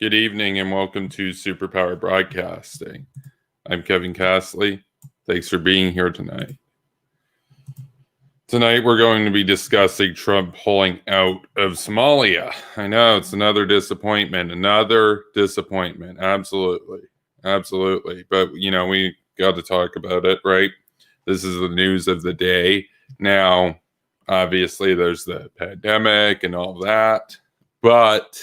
Good evening and welcome to Superpower Broadcasting. I'm Kevin Castley. Thanks for being here tonight. Tonight we're going to be discussing Trump pulling out of Somalia. I know it's another disappointment. Absolutely. But, we got to talk about it, right? This is the news of the day. Now, obviously, there's the pandemic and all that, but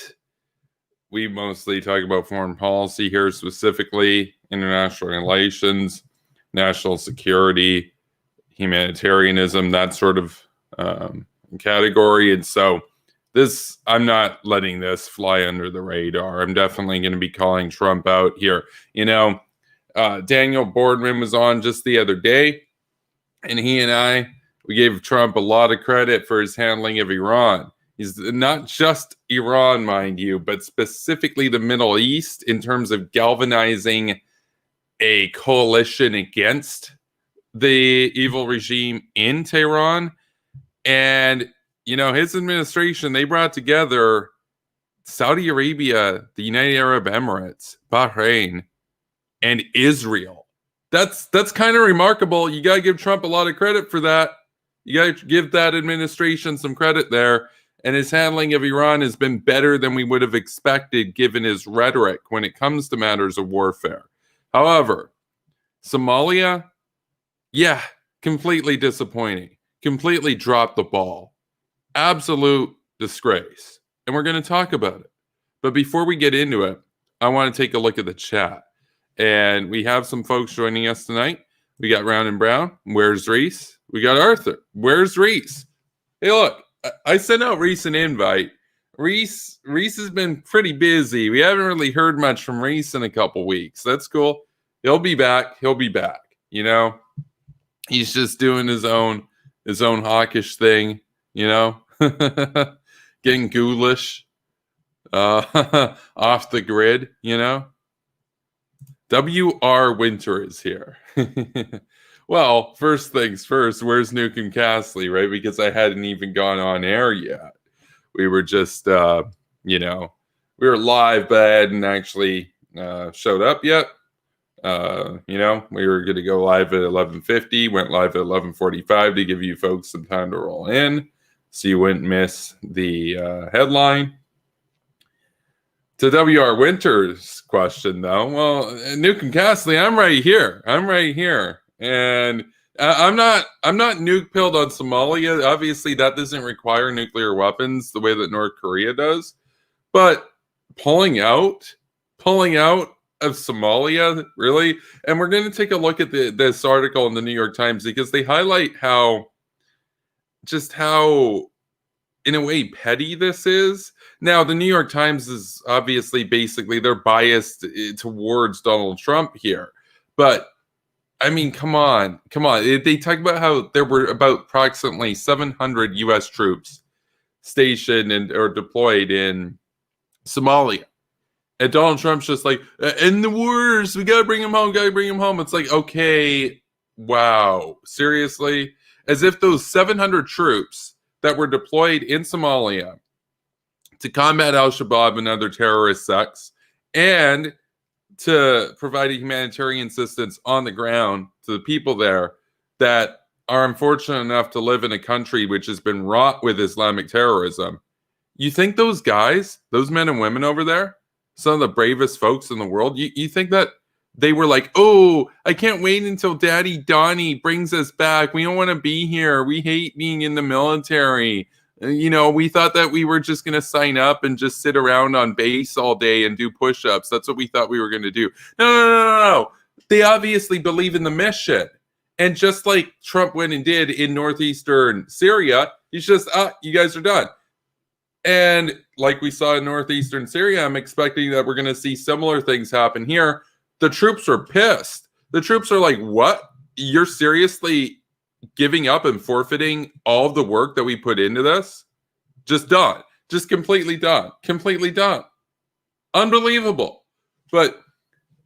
we mostly talk about foreign policy here, specifically international relations, national security, humanitarianism, that sort of category. And so I'm not letting this fly under the radar. I'm definitely going to be calling Trump out here. Daniel Boardman was on just the other day, and we gave Trump a lot of credit for his handling of Iran. He's not just Iran, mind you, but specifically the Middle East in terms of galvanizing a coalition against the evil regime in Tehran. And, his administration, they brought together Saudi Arabia, the United Arab Emirates, Bahrain, and Israel. That's kind of remarkable. You got to give Trump a lot of credit for that. You got to give that administration some credit there. And his handling of Iran has been better than we would have expected given his rhetoric when it comes to matters of warfare. However, Somalia, completely disappointing. Completely dropped the ball. Absolute disgrace. And we're going to talk about it. But before we get into it, I want to take a look at the chat. And we have some folks joining us tonight. We got Round and Brown. Where's Reese? We got Arthur. Where's Reese? Hey, look. I sent out Reese an invite. Reese has been pretty busy. We haven't really heard much from Reese in a couple weeks. That's cool. He'll be back. He's just doing his own hawkish thing, getting ghoulish off the grid, W.R. Winter is here. Well, first things first, where's Newcomb Castley, right? Because I hadn't even gone on air yet. We were just, we were live, but I hadn't actually showed up yet. We were going to go live at 11:50, went live at 11:45 to give you folks some time to roll in so you wouldn't miss the headline. To W.R. Winter's question, though, well, Newcomb Castley, I'm right here. And I'm not nuke pilled on Somalia. Obviously, that doesn't require nuclear weapons the way that North Korea does. But pulling out of Somalia, really? And we're going to take a look at this article in the New York Times because they highlight how, in a way, petty this is. Now, the New York Times is obviously basically they're biased towards Donald Trump here. But I mean, come on. They talk about how there were about approximately 700 U.S. troops stationed or deployed in Somalia. And Donald Trump's just like, and the wars, we got to bring them home. It's like, okay, wow. Seriously? As if those 700 troops that were deployed in Somalia to combat al-Shabaab and other terrorist sects and to provide humanitarian assistance on the ground to the people there that are unfortunate enough to live in a country which has been wrought with Islamic terrorism. You think those guys, those men and women over there, some of the bravest folks in the world, you think that they were like, oh, I can't wait until Daddy Donnie brings us back. We don't want to be here. We hate being in the military. We thought that we were just going to sign up and just sit around on base all day and do push-ups. That's what we thought we were going to do. No. They obviously believe in the mission. And just like Trump went and did in northeastern Syria, he's just, you guys are done. And like we saw in northeastern Syria, I'm expecting that we're going to see similar things happen here. The troops are pissed. The troops are like, what? You're seriously giving up and forfeiting all of the work that we put into this? Just done. Just completely done. Unbelievable. But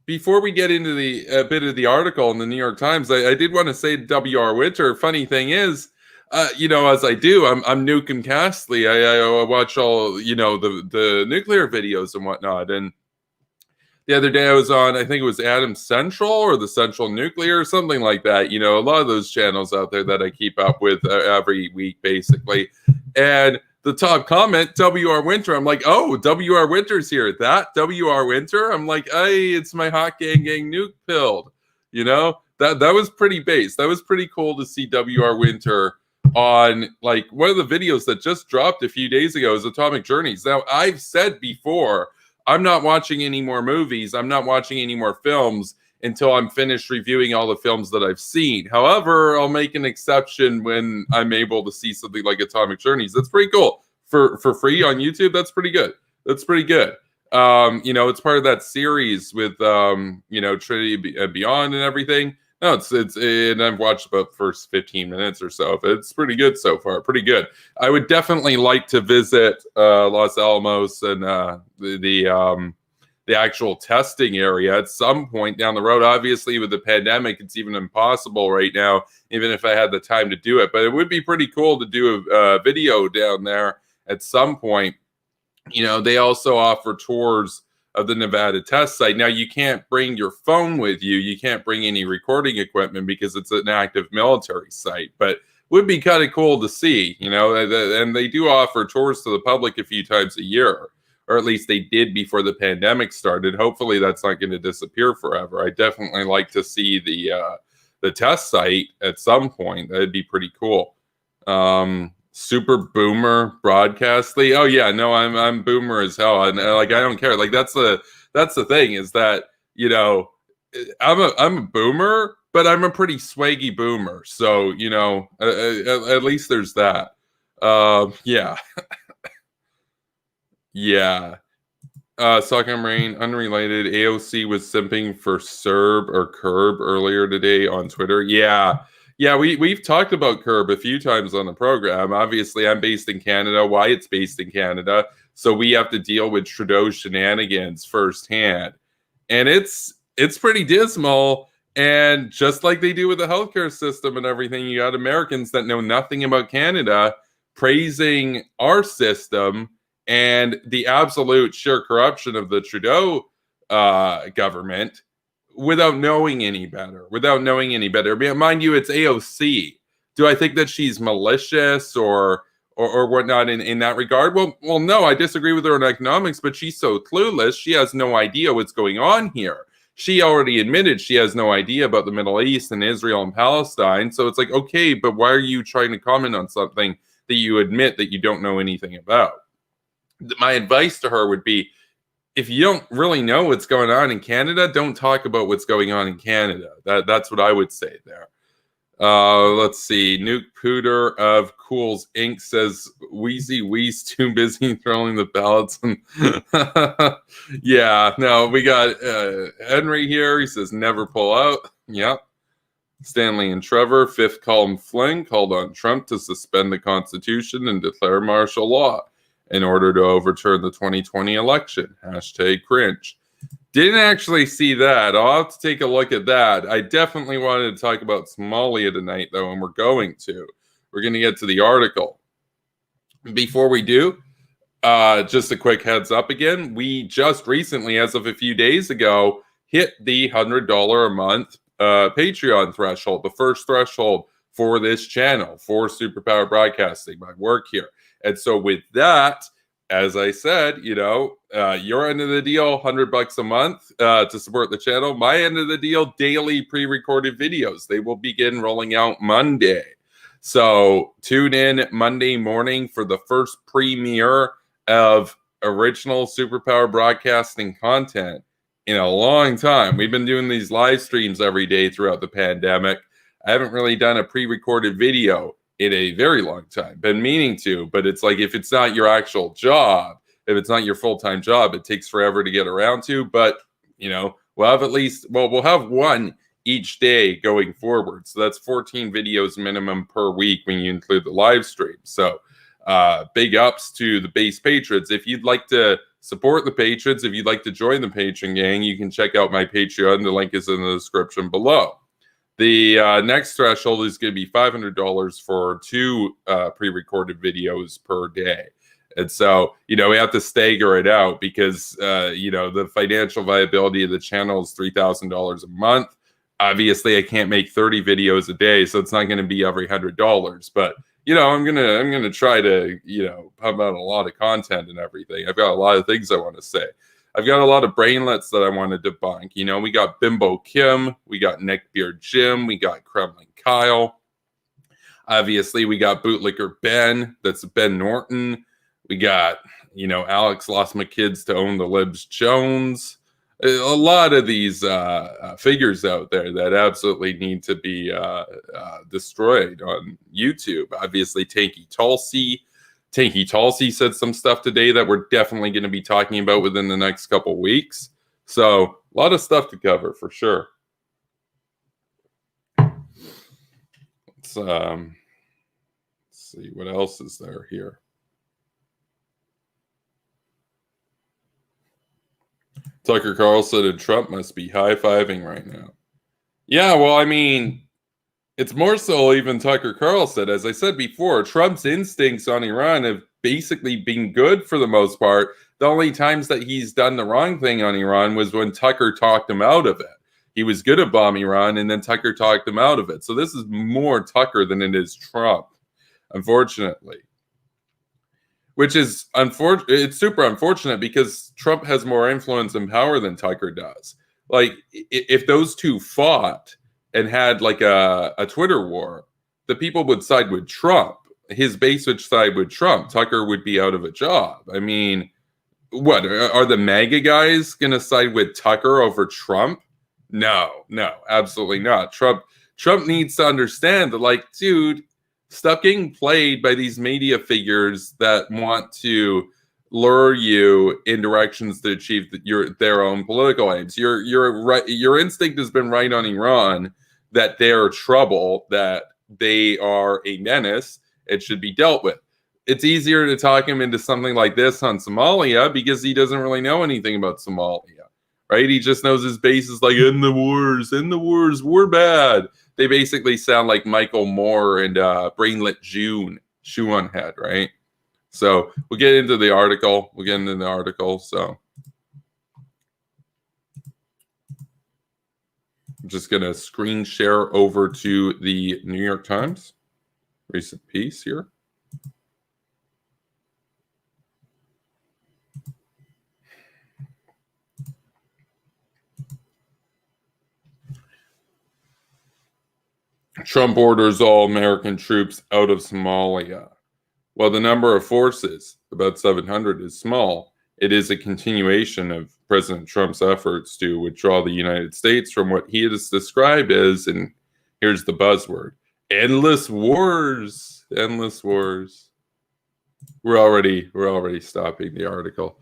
before we get into a bit of the article in the New York Times, I did want to say to W.R. Winter, funny thing is, as I do, I'm Newcomb Castley. I watch all, the nuclear videos and whatnot. And The other day I was on, I think it was Adam Central or the Central Nuclear or something like that. You know, a lot of those channels out there that I keep up with every week, basically. And the top comment, WR Winter. I'm like, oh, WR Winter's here. That WR Winter? I'm like, hey, it's my Hot Gang Nuke pilled. You know, that was pretty base. That was pretty cool to see WR Winter on like one of the videos that just dropped a few days ago is Atomic Journeys. Now, I've said before, I'm not watching any more movies. I'm not watching any more films until I'm finished reviewing all the films that I've seen. However, I'll make an exception when I'm able to see something like Atomic Journeys. That's pretty cool. For free on YouTube, that's pretty good. That's pretty good. You know, it's part of that series with you know, Trinity Beyond and everything. No, and I've watched about the first 15 minutes or so. It's pretty good so far. Pretty good. I would definitely like to visit Los Alamos and the actual testing area at some point down the road. Obviously, with the pandemic, it's even impossible right now, even if I had the time to do it. But it would be pretty cool to do a video down there at some point. You know, they also offer tours of the Nevada test site. Now, you can't bring your phone with you. You can't bring any recording equipment because it's an active military site, but would be kind of cool to see, you know, and they do offer tours to the public a few times a year, or at least they did before the pandemic started. Hopefully that's not going to disappear forever. I definitely like to see the test site at some point. That'd be pretty cool. Super boomer broadcastly. Oh yeah, no, I'm boomer as hell, and like I don't care. Like that's the thing is that, you know, I'm a boomer, but I'm a pretty swaggy boomer. So you know, at least there's that. Yeah, yeah. Sock'em Rain, unrelated. AOC was simping for Serb or Curb earlier today on Twitter. Yeah. Yeah, we've talked about Curb a few times on the program. Obviously, I'm based in Canada. Wyatt's based in Canada. So we have to deal with Trudeau shenanigans firsthand. And it's pretty dismal. And just like they do with the healthcare system and everything, you got Americans that know nothing about Canada praising our system and the absolute sheer corruption of the Trudeau government without knowing any better. Mind you, it's AOC. Do I think that she's malicious or whatnot in that regard? Well, no, I disagree with her on economics, but she's so clueless. She has no idea what's going on here. She already admitted she has no idea about the Middle East and Israel and Palestine. So it's like, okay, but why are you trying to comment on something that you admit that you don't know anything about? My advice to her would be, if you don't really know what's going on in Canada, don't talk about what's going on in Canada. That's what I would say there. Let's see. Nuke Pooter of Cools Inc. says, Wheezy Wee's too busy throwing the ballots. Yeah, no, we got Henry here. He says, never pull out. Yep. Stanley and Trevor, fifth column fling, called on Trump to suspend the Constitution and declare martial law in order to overturn the 2020 election. Hashtag cringe. Didn't actually see that. I'll have to take a look at that. I definitely wanted to talk about Somalia tonight, though, and we're going to. We're going to get to the article. Before we do, just a quick heads up again. We just recently, as of a few days ago, hit the $100 a month Patreon threshold, the first threshold for this channel, for Superpower Broadcasting, my work here. And so with that, as I said, you know, your end of the deal, $100 a month to support the channel. My end of the deal, daily pre-recorded videos. They will begin rolling out Monday. So tune in Monday morning for the first premiere of original Superpower Broadcasting content in a long time. We've been doing these live streams every day throughout the pandemic. I haven't really done a pre-recorded video in a very long time. Been meaning to, but it's like, if it's not your actual job, if it's not your full-time job, it takes forever to get around to. But, you know, we'll have one each day going forward. So that's 14 videos minimum per week when you include the live stream. So big ups to the base patrons. If you'd like to support the patrons, if you'd like to join the patron gang, you can check out my Patreon. The link is in the description below. The next threshold is going to be $500 for 2 pre-recorded videos per day. And so, we have to stagger it out because, the financial viability of the channel is $3,000 a month. Obviously, I can't make 30 videos a day, so it's not going to be every $100. But I'm gonna try to pump out a lot of content and everything. I've got a lot of things I want to say. I've got a lot of brainlets that I want to debunk. We got Bimbo Kim, we got Neckbeard Jim, we got Kremlin Kyle. Obviously, we got Bootlicker Ben. That's Ben Norton. We got Alex lost my kids to own the libs Jones. A lot of these figures out there that absolutely need to be destroyed on YouTube. Obviously, Tanky Tulsi. Tanky Tulsi said some stuff today that we're definitely going to be talking about within the next couple weeks. So a lot of stuff to cover for sure. Let's see what else is there here. Tucker Carlson and Trump must be high-fiving right now. Yeah, well, I mean, it's more so even Tucker Carlson. As I said before, Trump's instincts on Iran have basically been good for the most part. The only times that he's done the wrong thing on Iran was when Tucker talked him out of it. He was good at bomb Iran, and then Tucker talked him out of it. So this is more Tucker than it is Trump, unfortunately. Which is unfortunate. It's super unfortunate because Trump has more influence and power than Tucker does. Like, if those two fought and had like a Twitter war, the people would side with Trump. His base would side with Trump. Tucker would be out of a job. I mean, what are the MAGA guys going to side with Tucker over Trump? No, absolutely not. Trump needs to understand that, like, dude, stop getting played by these media figures that want to lure you in directions to achieve their own political aims. Your instinct has been right on Iran, that they're trouble, that they are a menace. It should be dealt with. It's easier to talk him into something like this on Somalia because he doesn't really know anything about Somalia, right? He just knows his base is like, in the wars, we're bad. They basically sound like Michael Moore and Brainlet June, shoe on head, right? So we'll get into the article. So I'm just going to screen share over to the New York Times. Recent piece here. Trump orders all American troops out of Somalia. While the number of forces, about 700, is small, it is a continuation of President Trump's efforts to withdraw the United States from what he has described as, and here's the buzzword, endless wars. Endless wars. We're already stopping the article.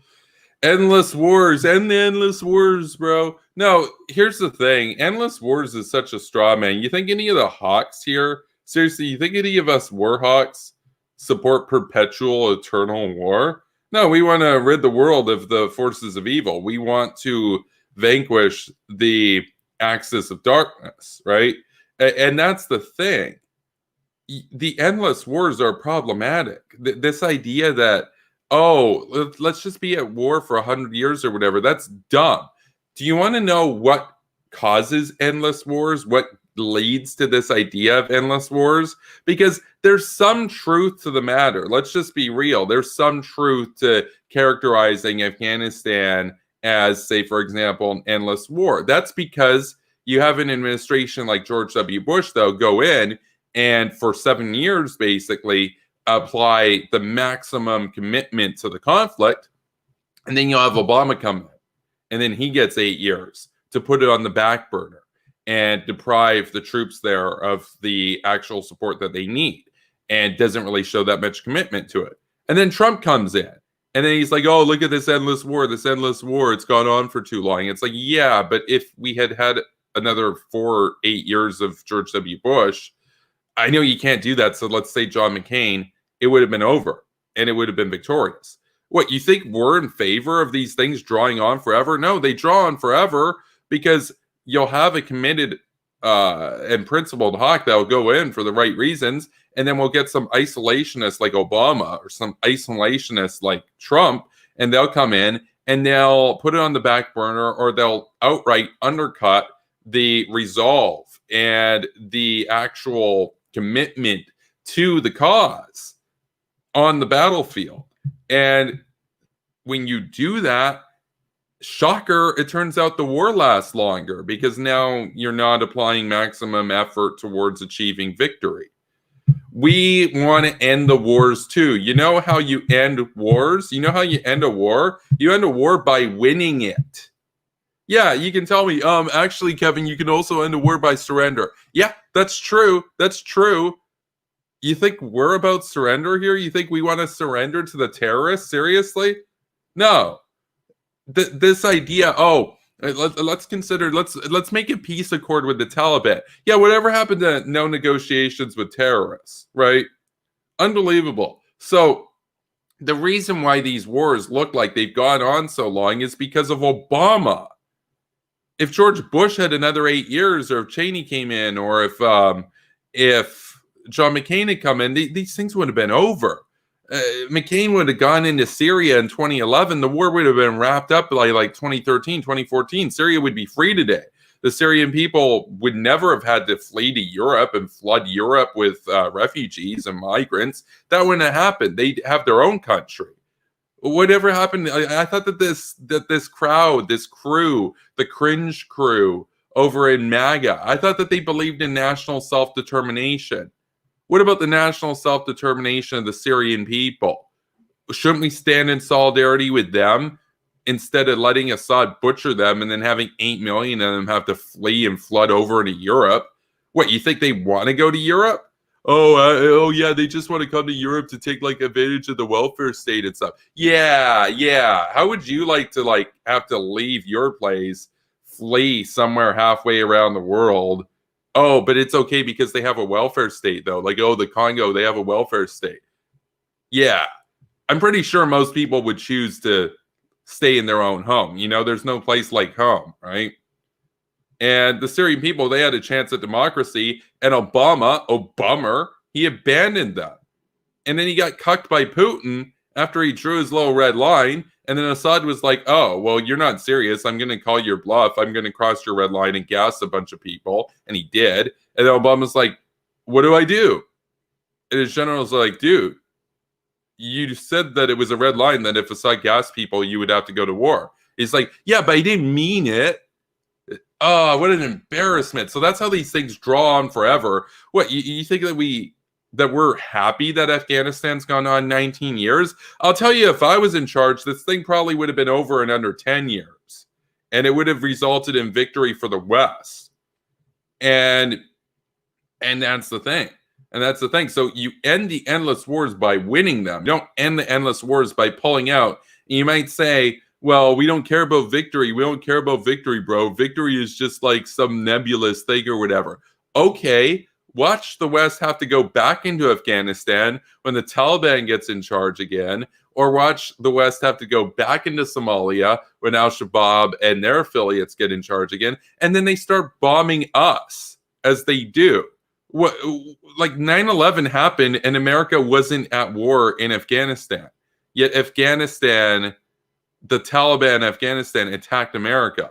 Endless wars, endless wars, bro. No, here's the thing. Endless wars is such a straw man. You think any of the hawks here, seriously, you think any of us war hawks support perpetual eternal war? No, we want to rid the world of the forces of evil. We want to vanquish the axis of darkness, right? And that's the thing. The endless wars are problematic. This idea that, oh, let's just be at war for 100 years or whatever, that's dumb. Do you want to know what causes endless wars? What leads to this idea of endless wars? Because there's some truth to the matter. Let's just be real. There's some truth to characterizing Afghanistan as, say, for example, an endless war. That's because you have an administration like George W. Bush, though, go in and for 7 years, basically, apply the maximum commitment to the conflict. And then you'll have Obama come in. And then he gets 8 years to put it on the back burner and deprive the troops there of the actual support that they need, and doesn't really show that much commitment to it. And then Trump comes in, and then he's like, oh, look at this endless war. It's gone on for too long. It's like, yeah, but if we had another 4 or 8 years of George W. Bush, I know you can't do that. So let's say John McCain, it would have been over and it would have been victorious. What, you think we're in favor of these things drawing on forever? No, they draw on forever because you'll have a committed and principled hawk that will go in for the right reasons, and then we'll get some isolationist like Obama or some isolationist like Trump, and they'll come in and they'll put it on the back burner, or they'll outright undercut the resolve and the actual commitment to the cause on the battlefield. And when you do that, shocker, it turns out the war lasts longer, because now you're not applying maximum effort towards achieving victory. We want to end the wars too. You know how you end wars? You know how you end a war? You end a war by winning it. Yeah, you can tell me, actually, Kevin, you can also end a war by surrender. Yeah, that's true. That's true. You think we're about surrender here? You think we want to surrender to the terrorists? Seriously? No. This idea, let's consider, let's make a peace accord with the Taliban. Yeah, whatever happened to no negotiations with terrorists, right? Unbelievable. So the reason why these wars look like they've gone on so long is because of Obama. If George Bush had another 8 years, or if Cheney came in, or if John McCain had come in, these things would have been over. McCain would have gone into Syria in 2011. The war would have been wrapped up by like 2013, 2014. Syria would be free today. The Syrian people would never have had to flee to Europe and flood Europe with refugees and migrants. That wouldn't have happened. They'd have their own country. Whatever happened? I thought that this crowd, this crew, the cringe crew over in MAGA, I thought that they believed in national self-determination. What about the national self-determination of the Syrian people? Shouldn't we stand in solidarity with them instead of letting Assad butcher them and then having 8 million of them have to flee and flood over into Europe? What, you think they want to go to Europe? Oh yeah, they just want to come to Europe to take like advantage of the welfare state and stuff. Yeah. How would you like to have to leave your place, flee somewhere halfway around the world? Oh, but it's okay because they have a welfare state, though. Like, the Congo, they have a welfare state. Yeah. I'm pretty sure most people would choose to stay in their own home. You know, there's no place like home, right? And the Syrian people, they had a chance at democracy. And Obama, he abandoned them. And then he got cucked by Putin after he drew his little red line. And then Assad was like, oh, well, you're not serious. I'm going to call your bluff. I'm going to cross your red line and gas a bunch of people. And he did. And then Obama's like, what do I do? And his general's like, dude, you said that it was a red line, that if Assad gassed people, you would have to go to war. He's like, yeah, but I didn't mean it. Oh, what an embarrassment. So that's how these things draw on forever. What, you think that we're happy that Afghanistan's gone on 19 years? I'll tell you, if I was in charge, this thing probably would have been over in under 10 years. And it would have resulted in victory for the West. And that's the thing. And that's the thing. So you end the endless wars by winning them. You don't end the endless wars by pulling out. And you might say, well, we don't care about victory. We don't care about victory, bro. Victory is just like some nebulous thing or whatever. Okay, watch the West have to go back into Afghanistan when the Taliban gets in charge again, or watch the West have to go back into Somalia when Al-Shabaab and their affiliates get in charge again, and then they start bombing us as they do. What, like 9/11 happened and America wasn't at war in Afghanistan. Yet the Taliban in Afghanistan attacked America.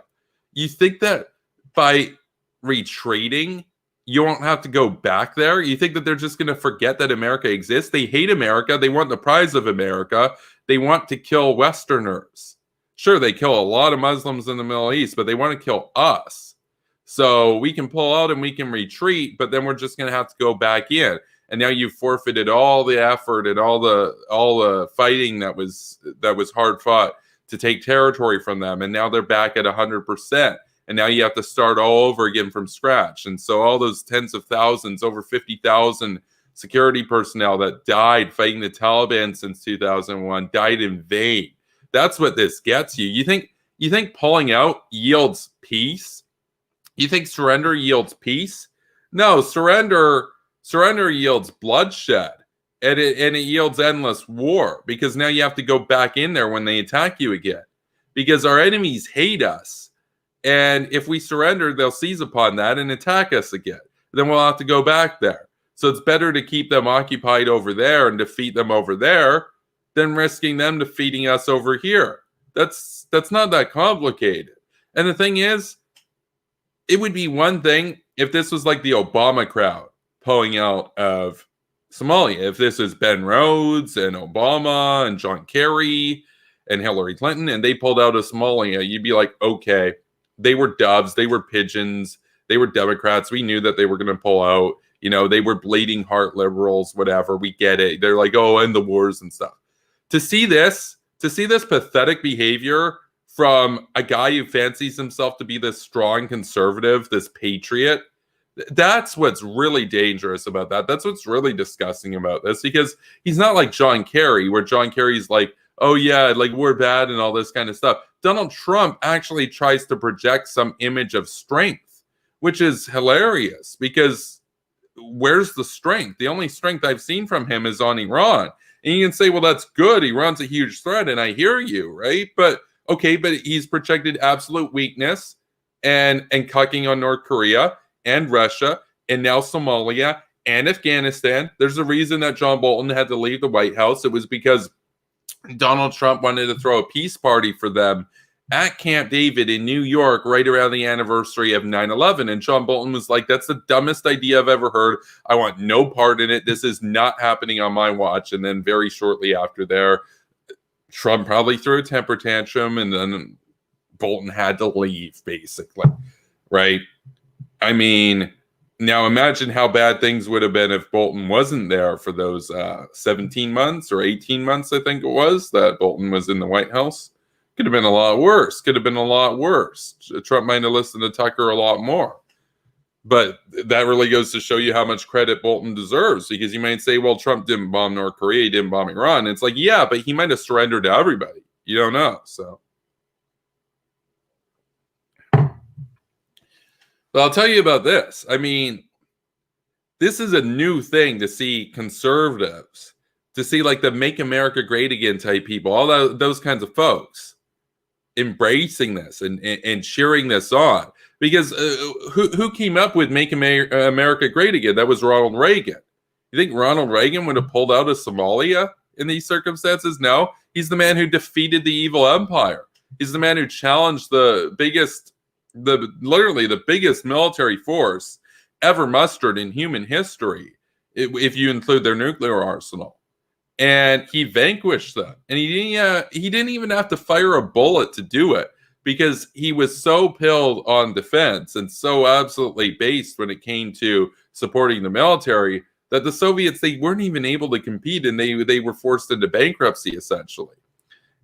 You think that by retreating, you won't have to go back there? You think that they're just going to forget that America exists? They hate America. They want the prize of America. They want to kill Westerners. Sure, they kill a lot of Muslims in the Middle East, but they want to kill us. So we can pull out and we can retreat, but then we're just going to have to go back in. And now you've forfeited all the effort and all the fighting that was hard fought to take territory from them. And now they're back at 100%. And now you have to start all over again from scratch. And so all those tens of thousands, over 50,000 security personnel that died fighting the Taliban since 2001 died in vain. That's what this gets you. You think pulling out yields peace? You think surrender yields peace? No, surrender yields bloodshed. And it yields endless war, because now you have to go back in there when they attack you again, because our enemies hate us. And if we surrender, they'll seize upon that and attack us again. Then we'll have to go back there. So it's better to keep them occupied over there and defeat them over there than risking them defeating us over here. That's not that complicated. And the thing is, it would be one thing if this was like the Obama crowd pulling out of Somalia. If this is Ben Rhodes and Obama and John Kerry and Hillary Clinton and they pulled out of Somalia, you'd be like, okay, they were doves, they were pigeons, they were Democrats. We knew that they were going to pull out. You know, they were bleeding heart liberals, whatever. We get it. They're like, oh, end the wars and stuff. To see this pathetic behavior from a guy who fancies himself to be this strong conservative, this patriot, that's what's really dangerous about that. That's what's really disgusting about this, because he's not like John Kerry, where John Kerry's like, oh yeah, like we're bad and all this kind of stuff. Donald Trump actually tries to project some image of strength, which is hilarious, because where's the strength? The only strength I've seen from him is on Iran. And you can say, well, that's good. Iran's a huge threat, and I hear you, right? But okay, but he's projected absolute weakness and cucking on North Korea and Russia and now Somalia and Afghanistan. There's a reason that John Bolton had to leave the White House. It was because Donald Trump wanted to throw a peace party for them at Camp David in New York right around the anniversary of 9/11. And John Bolton was like, that's the dumbest idea I've ever heard. I want no part in it. This is not happening on my watch. And then very shortly after there, Trump probably threw a temper tantrum, and then Bolton had to leave, basically, right? I mean, now imagine how bad things would have been if Bolton wasn't there for those 17 months or 18 months, I think it was, that Bolton was in the White House. Could have been a lot worse. Trump might have listened to Tucker a lot more. But that really goes to show you how much credit Bolton deserves, because you might say, well, Trump didn't bomb North Korea, he didn't bomb Iran. It's like, yeah, but he might have surrendered to everybody. You don't know. So, but I'll tell you about this. I mean, this is a new thing to see conservatives, to see like the Make America Great Again type people, all those kinds of folks embracing this and cheering this on. Because who came up with Make America Great Again? That was Ronald Reagan. You think Ronald Reagan would have pulled out of Somalia in these circumstances? No. He's the man who defeated the evil empire. He's the man who challenged literally the biggest military force ever mustered in human history, if you include their nuclear arsenal. And he vanquished them. And he didn't even have to fire a bullet to do it, because he was so pilled on defense and so absolutely based when it came to supporting the military that the Soviets, they weren't even able to compete, and they were forced into bankruptcy, essentially.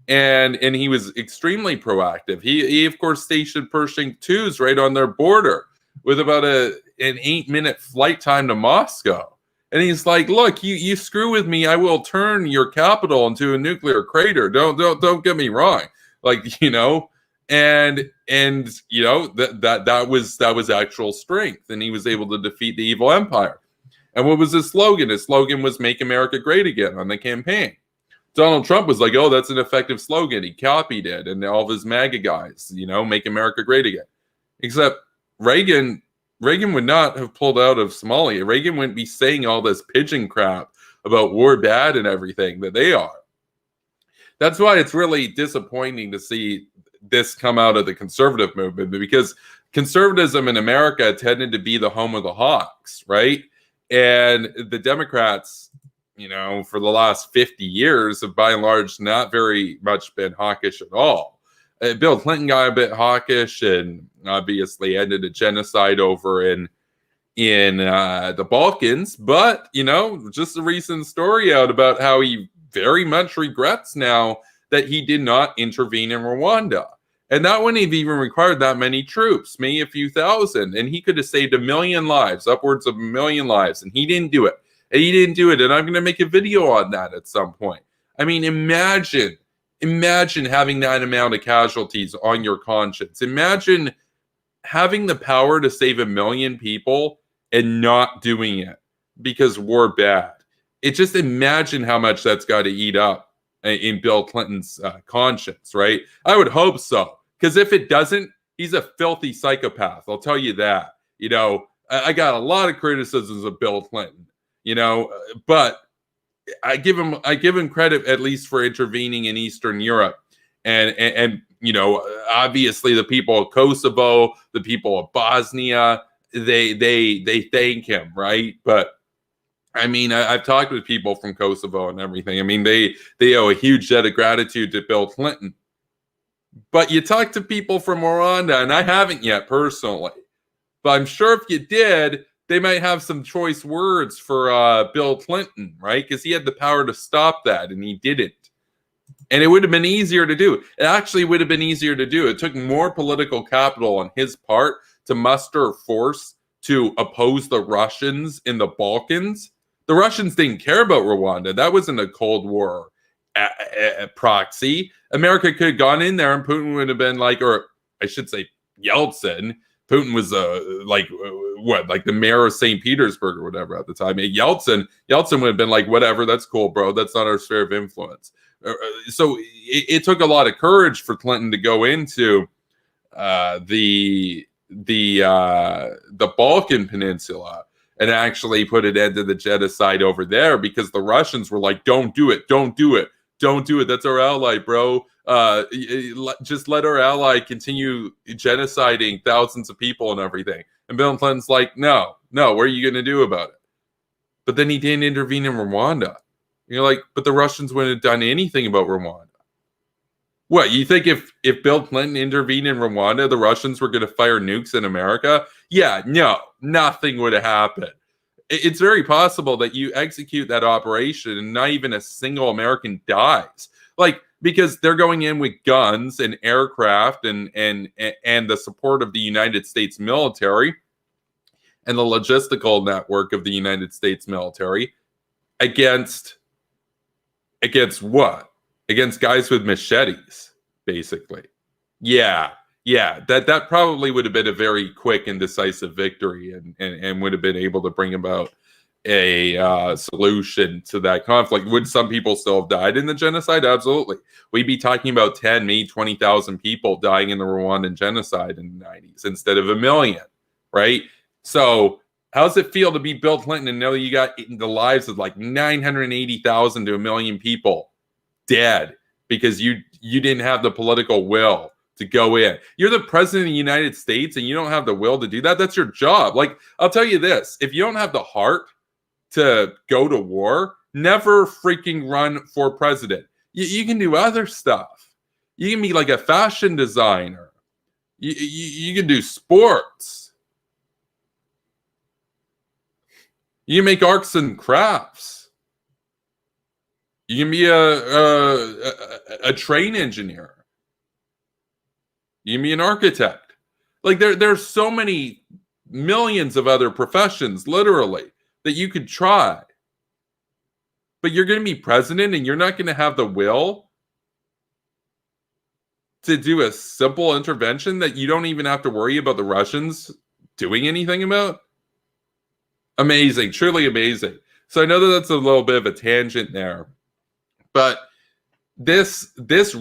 And he was extremely proactive. He of course stationed Pershing IIs right on their border with about an 8-minute flight time to Moscow. And he's like, look, you screw with me, I will turn your capital into a nuclear crater. Don't get me wrong. Like, you know, and you know, that was actual strength, and he was able to defeat the evil empire. And what was his slogan? His slogan was Make America Great Again on the campaign. Donald Trump was like, oh, that's an effective slogan. He copied it, and all of his MAGA guys, you know, Make America Great Again. Except Reagan would not have pulled out of Somalia. Reagan wouldn't be saying all this pigeon crap about war bad and everything that they are. That's why it's really disappointing to see this come out of the conservative movement, because conservatism in America tended to be the home of the hawks, right? And the Democrats, you know, for the last 50 years have by and large not very much been hawkish at all. Bill Clinton got a bit hawkish and obviously ended a genocide over in the Balkans. But, you know, just a recent story out about how he very much regrets now that he did not intervene in Rwanda. And that wouldn't have even required that many troops, maybe a few thousand. And he could have saved 1 million lives, upwards of 1 million lives. And he didn't do it. And he didn't do it. And I'm going to make a video on that at some point. I mean, imagine having that amount of casualties on your conscience. Imagine having the power to save 1 million people and not doing it because we're bad. Just imagine how much that's got to eat up in Bill Clinton's conscience, right? I would hope so. Because if it doesn't, he's a filthy psychopath. I'll tell you that. You know, I got a lot of criticisms of Bill Clinton. But I give him credit at least for intervening in Eastern Europe, and obviously the people of Kosovo, the people of Bosnia, they thank him, right? But I mean, I've talked with people from Kosovo and everything. I mean, they owe a huge debt of gratitude to Bill Clinton. But you talk to people from Rwanda, and I haven't yet personally, but I'm sure if you did, they might have some choice words for Bill Clinton, right? Because he had the power to stop that, and he didn't. And it would have been easier to do. It actually would have been easier to do. It took more political capital on his part to muster force to oppose the Russians in the Balkans. The Russians didn't care about Rwanda. That wasn't a Cold War proxy. America could have gone in there and Putin would have been like, or I should say Yeltsin. Putin was like the mayor of St. Petersburg or whatever at the time. Yeltsin would have been like, whatever, that's cool, bro. That's not our sphere of influence. So it took a lot of courage for Clinton to go into the Balkan Peninsula and actually put an end to the genocide over there, because the Russians were like, don't do it. That's our ally, bro. Just let our ally continue genociding thousands of people and everything. And Bill Clinton's like, no, what are you going to do about it? But then he didn't intervene in Rwanda. You're like, but the Russians wouldn't have done anything about Rwanda. What, you think if Bill Clinton intervened in Rwanda, the Russians were going to fire nukes in America? Yeah, no, nothing would have happened. It's very possible that you execute that operation and not even a single American dies. Like, because they're going in with guns and aircraft and the support of the United States military and the logistical network of the United States military against what? Against guys with machetes, basically. Yeah, that probably would have been a very quick and decisive victory, and would have been able to bring about a solution to that conflict. Would some people still have died in the genocide? Absolutely. We'd be talking about 10, maybe 20,000 people dying in the Rwandan genocide in the 90s instead of 1 million, right? So how does it feel to be Bill Clinton and know you got the lives of like 980,000 to 1 million people dead because you didn't have the political will to go in? You're the president of the United States and you don't have the will to do that. That's your job. Like, I'll tell you this, if you don't have the heart to go to war, never freaking run for president. You can do other stuff. You can be like a fashion designer. You can do sports. You can make arts and crafts. You can be a train engineer. You can be an architect. Like there's so many millions of other professions, literally, that you could try. But you're going to be president and you're not going to have the will to do a simple intervention that you don't even have to worry about the Russians doing anything about? Amazing, truly amazing. So I know that that's a little bit of a tangent there. But this is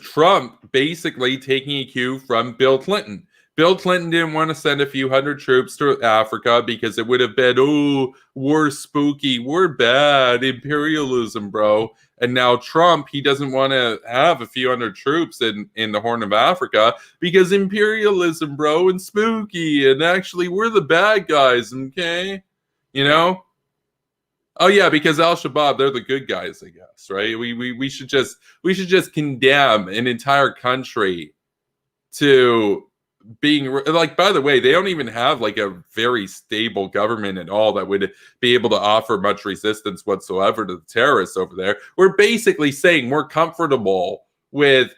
Trump basically taking a cue from Bill Clinton. Bill Clinton didn't want to send a few hundred troops to Africa because it would have been, oh, we're spooky, we're bad, imperialism, bro. And now Trump, he doesn't want to have a few hundred troops in the Horn of Africa because imperialism, bro, and spooky, and actually we're the bad guys, okay? You know? Oh yeah, because Al-Shabaab, they're the good guys, I guess, right? We should just condemn an entire country to being like, by the way, they don't even have like a very stable government at all that would be able to offer much resistance whatsoever to the terrorists over there. We're basically saying we're comfortable with,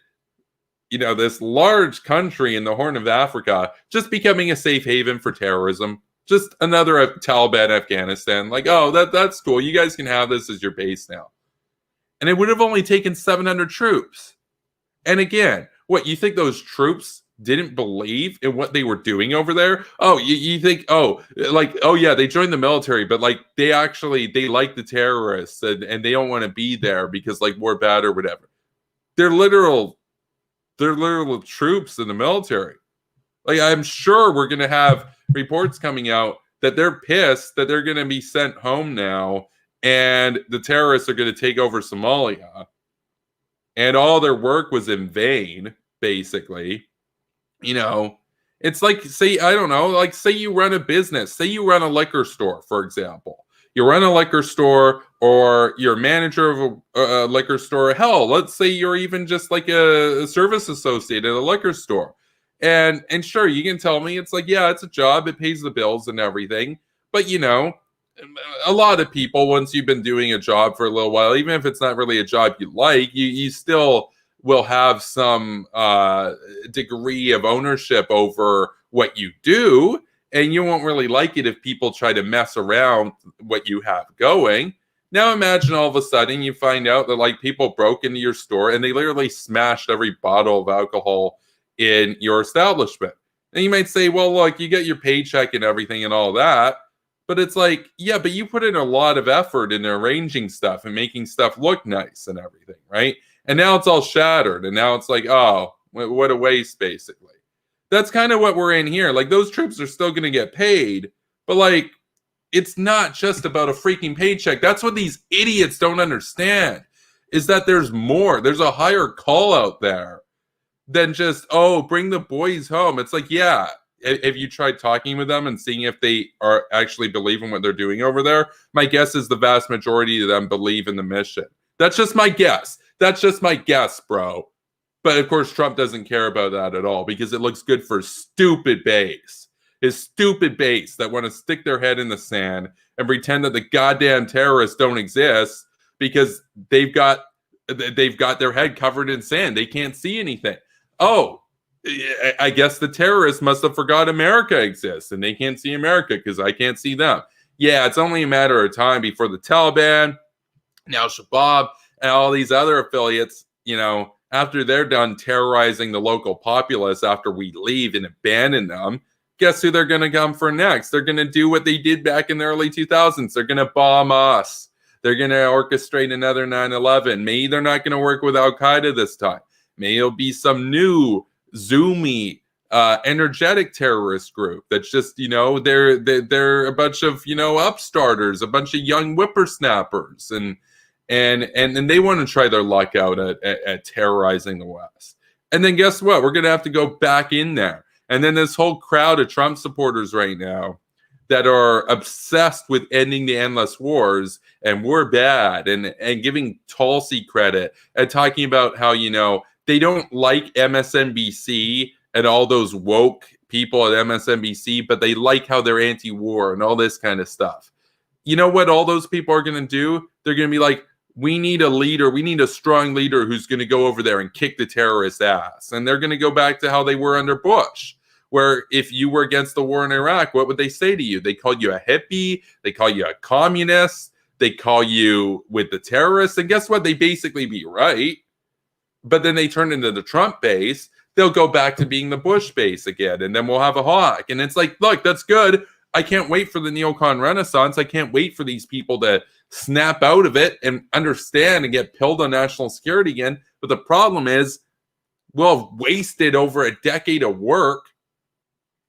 this large country in the Horn of Africa just becoming a safe haven for terrorism. Just another Taliban Afghanistan. Like, oh, that's cool. You guys can have this as your base now. And it would have only taken 700 troops. And again, what, you think those troops didn't believe in what they were doing over there? Oh, you think, oh yeah, they joined the military, but like they like the terrorists and they don't want to be there because like we're bad or whatever. They're literal troops in the military. Like, I'm sure we're going to have reports coming out that they're pissed that they're going to be sent home now and the terrorists are going to take over Somalia. And all their work was in vain, basically. You know, it's like, say, I don't know, like, say you run a business, say you run a liquor store, for example. You run a liquor store, or you're a manager of a liquor store. Hell, let's say you're even just like a service associate at a liquor store. And sure, you can tell me it's like, yeah, it's a job, it pays the bills and everything. But you know, a lot of people, once you've been doing a job for a little while, even if it's not really a job you like, you still will have some degree of ownership over what you do, and you won't really like it if people try to mess around what you have going. Now imagine all of a sudden you find out that like people broke into your store and they literally smashed every bottle of alcohol in your establishment. And you might say, well, look, you get your paycheck and everything and all that. But it's like, yeah, but you put in a lot of effort into arranging stuff and making stuff look nice and everything, right? And now it's all shattered. And now it's like, oh, what a waste, basically. That's kind of what we're in here. Like, those troops are still going to get paid. But, like, it's not just about a freaking paycheck. That's what these idiots don't understand, is that there's more. There's a higher call out there than just, oh, bring the boys home. It's like, yeah. Have you tried talking with them and seeing if they are actually believe in what they're doing over there? My guess is the vast majority of them believe in the mission. That's just my guess. That's just my guess, bro. But of course, Trump doesn't care about that at all because it looks good for stupid base. His stupid base that want to stick their head in the sand and pretend that the goddamn terrorists don't exist because they've got their head covered in sand. They can't see anything. Oh, I guess the terrorists must have forgot America exists and they can't see America because I can't see them. Yeah, it's only a matter of time before the Taliban, now Shabaab, and all these other affiliates, you know, after they're done terrorizing the local populace after we leave and abandon them, guess who they're going to come for next? They're going to do what they did back in the early 2000s. They're going to bomb us. They're going to orchestrate another 9/11. Maybe they're not going to work with Al-Qaeda this time. Maybe it'll be some new zoomy energetic terrorist group that's just, you know, they're a bunch of, you know, upstarters, a bunch of young whippersnappers, and they want to try their luck out at terrorizing the West. And then guess what? We're gonna have to go back in there. And then this whole crowd of Trump supporters right now that are obsessed with ending the endless wars and we're bad, and giving Tulsi credit and talking about how, you know, they don't like MSNBC and all those woke people at MSNBC, but they like how they're anti-war and all this kind of stuff. You know what all those people are going to do? They're going to be like, we need a leader. We need a strong leader who's going to go over there and kick the terrorist ass. And they're going to go back to how they were under Bush, where if you were against the war in Iraq, what would they say to you? They call you a hippie. They call you a communist. They call you with the terrorists. And guess what? They basically be right. But then they turn into the Trump base. They'll go back to being the Bush base again. And then we'll have a hawk. And it's like, look, that's good. I can't wait for the neocon renaissance. I can't wait for these people to snap out of it and understand and get pilled on national security again. But the problem is, we'll have wasted over a decade of work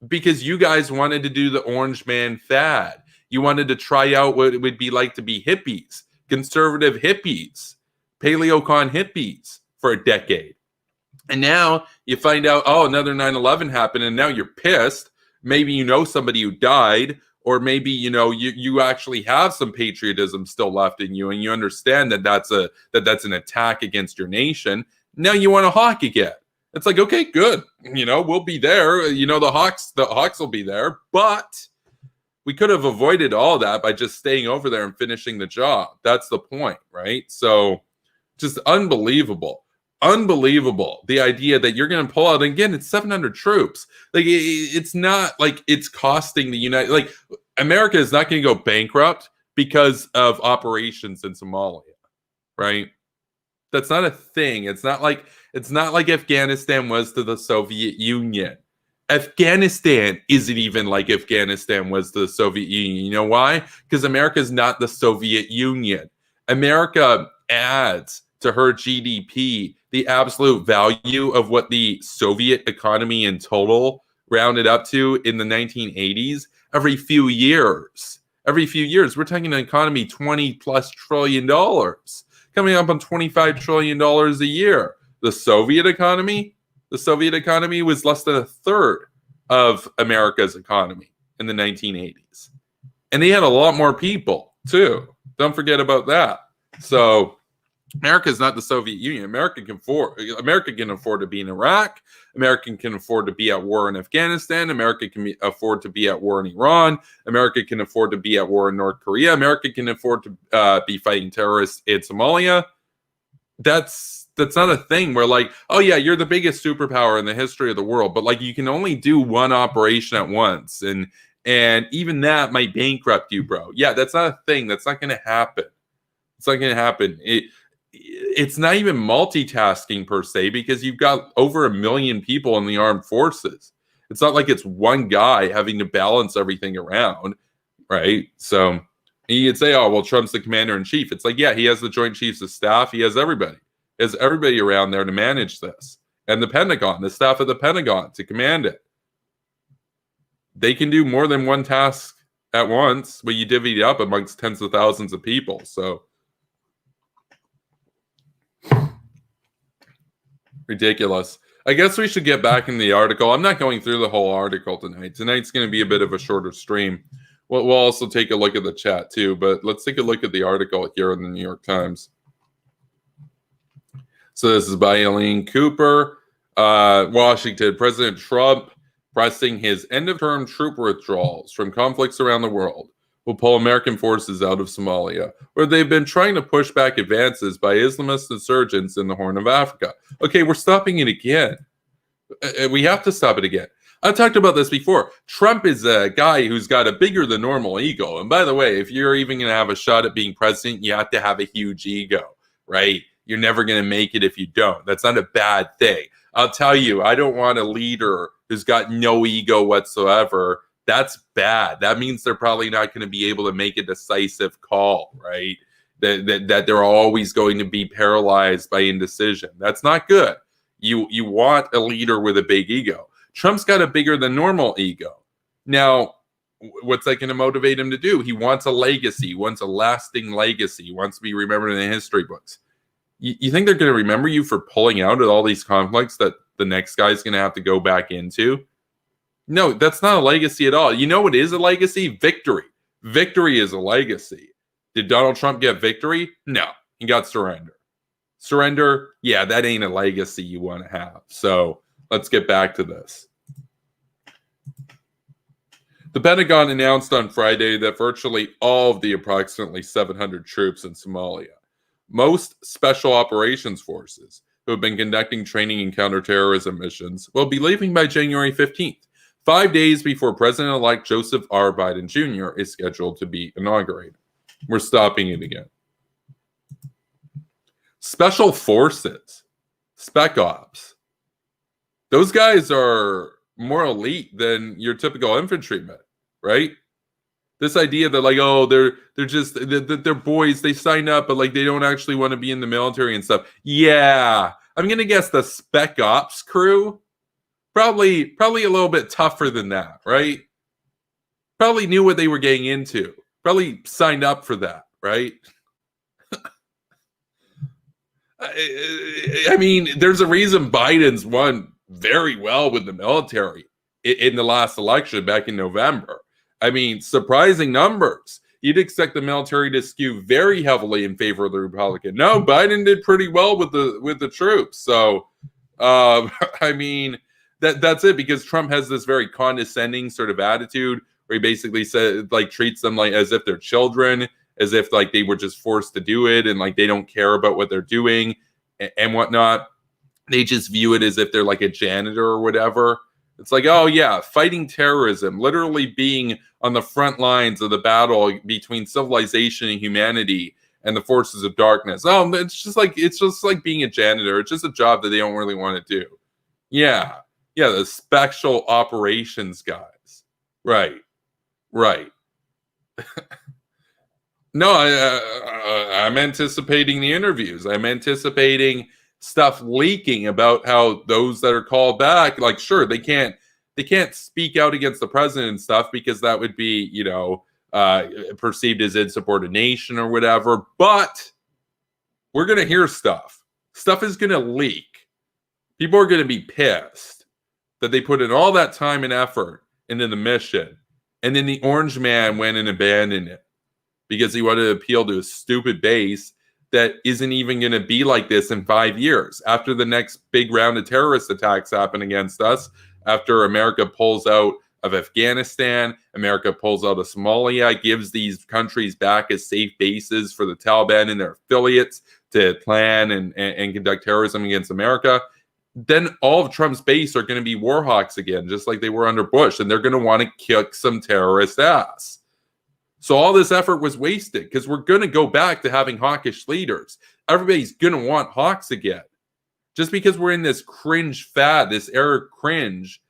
because you guys wanted to do the orange man fad. You wanted to try out what it would be like to be hippies, conservative hippies, paleocon hippies for a decade. And now you find out, oh, another 9/11 happened, and now you're pissed. Maybe you know somebody who died, or maybe, you know, you actually have some patriotism still left in you, and you understand that that's an attack against your nation. Now you want to hawk again. It's like, okay, good. You know, we'll be there. You know, the Hawks will be there, but we could have avoided all that by just staying over there and finishing the job. That's the point, right? So just unbelievable. The idea that you're going to pull out, and again, it's 700 troops. Like, it's not like it's costing the like America is not going to go bankrupt because of operations in Somalia, right? That's not a thing. It's not like Afghanistan was to the Soviet Union. Afghanistan isn't even like Afghanistan was to the Soviet Union. You know why? Because America is not the Soviet Union. America adds to her GDP the absolute value of what the Soviet economy in total rounded up to in the 1980s, every few years. Every few years, we're talking an economy $20 plus trillion, coming up on $25 trillion a year. The Soviet economy was less than a third of America's economy in the 1980s. And they had a lot more people, too. Don't forget about that. So America is not the Soviet Union. America can afford to be in Iraq. America can afford to be at war in Afghanistan. America can afford to be at war in Iran. America can afford to be at war in North Korea. America can afford to be fighting terrorists in Somalia. That's not a thing where like, oh yeah, you're the biggest superpower in the history of the world, but like you can only do one operation at once, and even that might bankrupt you, bro. Yeah, that's not a thing. That's not going to happen. It's not going to happen. It's not even multitasking per se, because you've got over 1 million people in the armed forces. It's not like it's one guy having to balance everything around, right? So you could say, oh, well, Trump's the commander in chief. It's like, yeah, he has the Joint Chiefs of Staff. He has everybody. He has everybody around there to manage this. And the Pentagon, the staff of the Pentagon to command it. They can do more than one task at once, but you divvy it up amongst tens of thousands of people. So ridiculous. I guess we should get back in the article. I'm not going through the whole article tonight. Tonight's going to be a bit of a shorter stream. We'll also take a look at the chat too, but let's take a look at the article here in the New York Times. So this is by Elaine Cooper. Washington, President Trump pressing his end-of-term troop withdrawals from conflicts around the world will pull American forces out of Somalia, where they've been trying to push back advances by Islamist insurgents in the Horn of Africa. Okay, we're stopping it again. We have to stop it again. I've talked about this before. Trump is a guy who's got a bigger than normal ego. And by the way, if you're even going to have a shot at being president, you have to have a huge ego, right? You're never going to make it if you don't. That's not a bad thing. I'll tell you, I don't want a leader who's got no ego whatsoever. That's bad. That means they're probably not going to be able to make a decisive call, right? That they're always going to be paralyzed by indecision. That's not good. You want a leader with a big ego. Trump's got a bigger than normal ego. Now, what's that going to motivate him to do? He wants a legacy. He wants a lasting legacy. He wants to be remembered in the history books. You think they're going to remember you for pulling out of all these conflicts that the next guy's going to have to go back into? No, that's not a legacy at all. You know what is a legacy? Victory. Victory is a legacy. Did Donald Trump get victory? No, he got surrender. Surrender, yeah, that ain't a legacy you want to have. So let's get back to this. The Pentagon announced on Friday that virtually all of the approximately 700 troops in Somalia, most special operations forces who have been conducting training and counterterrorism missions, will be leaving by January 15th, 5 days before President-elect Joseph R. Biden Jr. is scheduled to be inaugurated. We're stopping it again. Special forces, spec ops, those guys are more elite than your typical infantrymen, right? This idea that like, oh, they're boys, they sign up, but like they don't actually want to be in the military and stuff. Yeah, I'm gonna guess the spec ops crew probably a little bit tougher than that, right? Probably knew what they were getting into. Probably signed up for that, right? I mean, there's a reason Biden's won very well with the military in the last election back in November. I mean, surprising numbers. You'd expect the military to skew very heavily in favor of the Republican. No, Biden did pretty well with the troops. So, I mean, that's it, because Trump has this very condescending sort of attitude where he basically said, like, treats them like as if they're children, as if like they were just forced to do it, and like they don't care about what they're doing and whatnot. They just view it as if they're like a janitor or whatever. It's like, oh yeah, fighting terrorism, literally being on the front lines of the battle between civilization and humanity and the forces of darkness. Oh, it's just like being a janitor. It's just a job that they don't really want to do. Yeah, the special operations guys. Right. No, I'm anticipating the interviews. I'm anticipating stuff leaking about how those that are called back, like, sure, they can't They can't speak out against the president and stuff because that would be, perceived as insubordination or whatever. But we're going to hear stuff. Stuff is going to leak. People are going to be pissed that they put in all that time and effort into the mission. And then the orange man went and abandoned it because he wanted to appeal to a stupid base that isn't even going to be like this in 5 years. After the next big round of terrorist attacks happen against us, after America pulls out of Afghanistan, America pulls out of Somalia, gives these countries back as safe bases for the Taliban and their affiliates to plan and conduct terrorism against America, then all of Trump's base are going to be war hawks again, just like they were under Bush, and they're going to want to kick some terrorist ass. So all this effort was wasted because we're going to go back to having hawkish leaders. Everybody's going to want hawks again. Just because we're in this cringe fad, this era of cringe,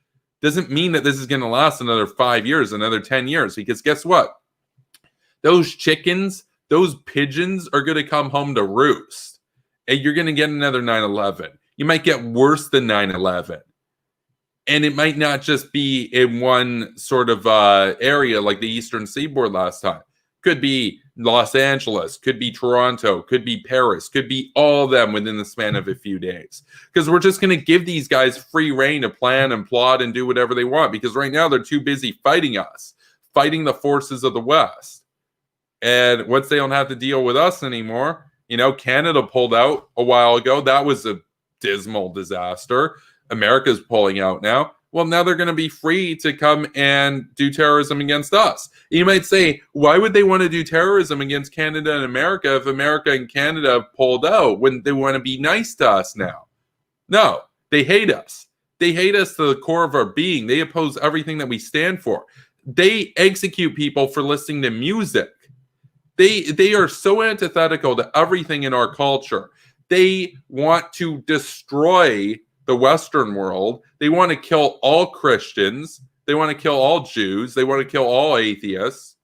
doesn't mean that this is going to last another 5 years, another 10 years. Because guess what? Those chickens, those pigeons are going to come home to roost. And you're going to get another 9/11. You might get worse than 9/11. And it might not just be in one sort of area like the Eastern Seaboard last time. Could be Los Angeles, could be Toronto, could be Paris, could be all of them within the span of a few days. Because we're just going to give these guys free reign to plan and plot and do whatever they want. Because right now they're too busy fighting us, fighting the forces of the West. And once they don't have to deal with us anymore, Canada pulled out a while ago. That was a dismal disaster. America's pulling out now. Well, now they're going to be free to come and do terrorism against us. You might say, why would they want to do terrorism against Canada and America if America and Canada have pulled out? Wouldn't they want to be nice to us now? No, they hate us. They hate us to the core of our being. They oppose everything that we stand for. They execute people for listening to music. They are so antithetical to everything in our culture. They want to destroy the Western world. They want to kill all Christians. They want to kill all Jews. They want to kill all atheists.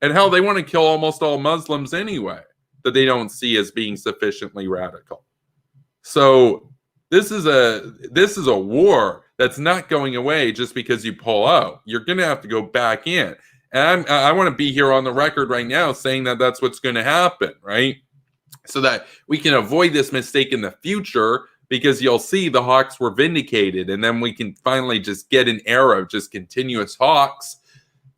And hell, they want to kill almost all Muslims anyway, that they don't see as being sufficiently radical. So this is a war that's not going away just because you pull out. You're going to have to go back in. And I want to be here on the record right now saying that that's what's going to happen, right? So that we can avoid this mistake in the future, because you'll see the Hawks were vindicated, and then we can finally just get an era of just continuous Hawks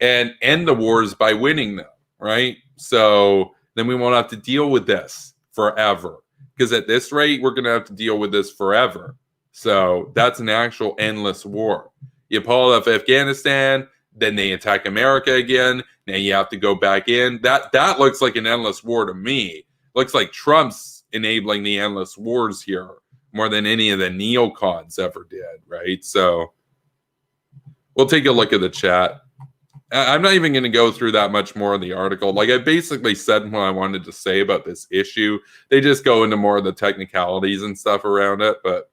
and end the wars by winning them, right? So then we won't have to deal with this forever, because at this rate, we're going to have to deal with this forever. So that's an actual endless war. You pull out of Afghanistan, then they attack America again. Now you have to go back in. That looks like an endless war to me. Looks like Trump's enabling the endless wars here more than any of the neocons ever did, right? So we'll take a look at the chat. I'm not even going to go through that much more of the article. Like, I basically said what I wanted to say about this issue. They just go into more of the technicalities and stuff around it, but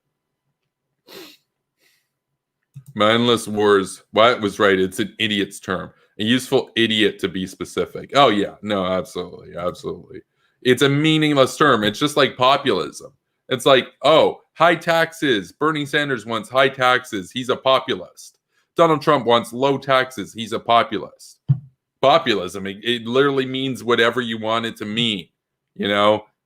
mindless wars, Wyatt was right. It's an idiot's term. A useful idiot to be specific. Oh, yeah. No, absolutely. Absolutely. It's a meaningless term. It's just like populism. It's like, oh, high taxes. Bernie Sanders wants high taxes. He's a populist. Donald Trump wants low taxes. He's a populist. Populism, it literally means whatever you want it to mean.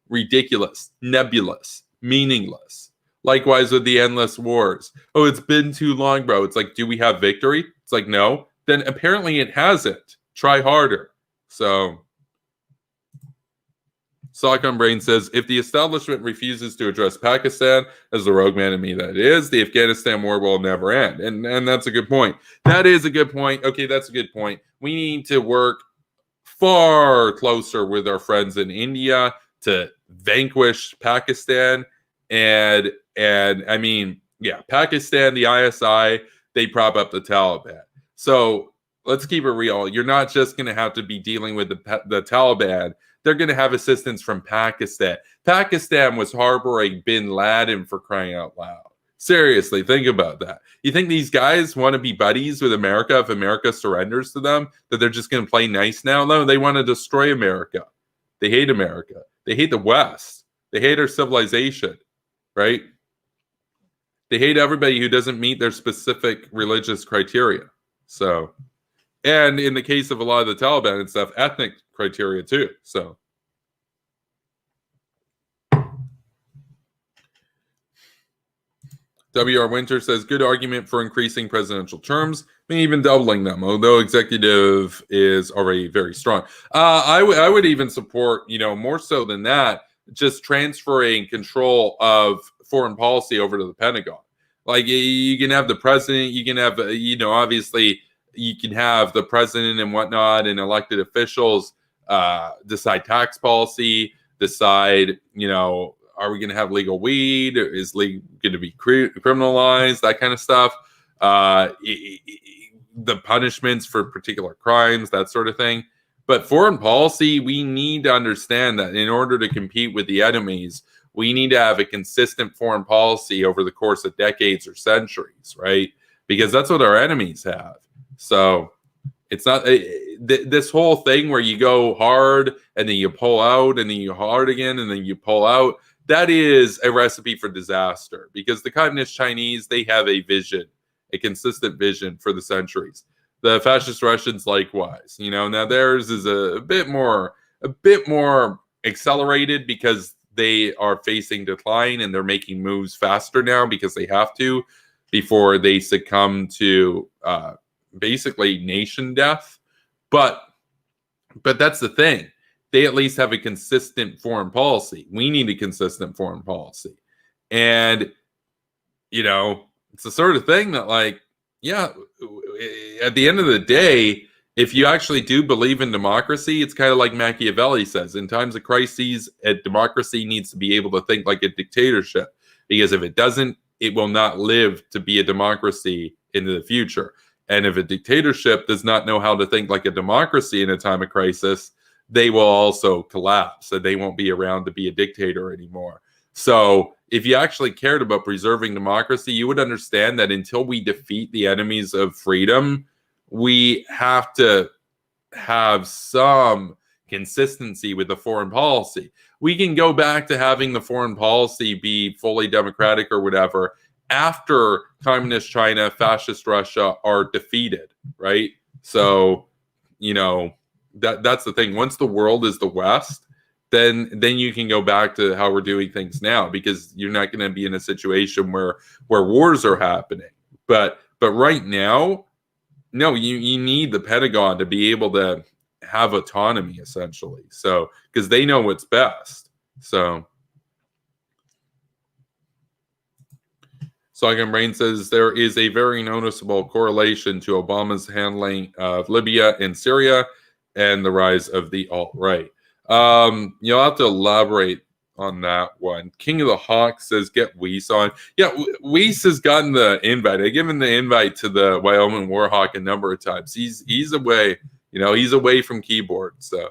Ridiculous, nebulous, meaningless. Likewise with the endless wars. Oh, it's been too long, bro. It's like, do we have victory? It's like, no. Then apparently it hasn't. Try harder. So Sockon Brain says, if the establishment refuses to address Pakistan, as the rogue man in me that is, the Afghanistan war will never end. And that's a good point. That is a good point. Okay, that's a good point. We need to work far closer with our friends in India to vanquish Pakistan. And I mean, yeah, Pakistan, the ISI, they prop up the Taliban. So let's keep it real. You're not just going to have to be dealing with the Taliban. They're going to have assistance from Pakistan. Pakistan was harboring bin Laden, for crying out loud. Seriously, think about that. You think these guys want to be buddies with America if America surrenders to them? That they're just going to play nice now? No, they want to destroy America. They hate America. They hate the West. They hate our civilization, right? They hate everybody who doesn't meet their specific religious criteria. So, and in the case of a lot of the Taliban and stuff, ethnic criteria too. So, W.R. Winter says, good argument for increasing presidential terms, maybe even doubling them, although executive is already very strong. I would even support, more so than that, just transferring control of foreign policy over to the Pentagon. Like, you can have the president, you can have, obviously, you can have the president and whatnot and elected officials decide tax policy, decide, are we going to have legal weed? Is legal going to be criminalized? That kind of stuff. The punishments for particular crimes, that sort of thing. But foreign policy, we need to understand that in order to compete with the enemies, we need to have a consistent foreign policy over the course of decades or centuries, right? Because that's what our enemies have. So it's not this whole thing where you go hard and then you pull out and then you hard again and then you pull out. That is a recipe for disaster because the communist Chinese, they have a vision, a consistent vision for the centuries. The fascist Russians likewise, now theirs is a bit more accelerated because they are facing decline and they're making moves faster now because they have to before they succumb to basically nation death. But that's the thing. They at least have a consistent foreign policy. We need a consistent foreign policy. And, it's the sort of thing that, like, yeah, at the end of the day, if you actually do believe in democracy, it's kind of like Machiavelli says, in times of crises, a democracy needs to be able to think like a dictatorship. Because if it doesn't, it will not live to be a democracy into the future. And if a dictatorship does not know how to think like a democracy in a time of crisis, they will also collapse and they won't be around to be a dictator anymore. So if you actually cared about preserving democracy, you would understand that until we defeat the enemies of freedom, we have to have some consistency with the foreign policy. We can go back to having the foreign policy be fully democratic or whatever after communist China, fascist Russia are defeated, right? So, that's the thing. Once the world is the West, then you can go back to how we're doing things now because you're not going to be in a situation where wars are happening. But right now, no, you need the Pentagon to be able to have autonomy essentially. So because they know what's best. So Soggen Brain says there is a very noticeable correlation to Obama's handling of Libya and Syria and the rise of the alt-right. You'll have to elaborate on that one. King of the Hawk says, get Weiss on. Yeah, Weiss has gotten the invite. I give him the invite to the Wyoming Warhawk a number of times. He's away. He's away from keyboard. So,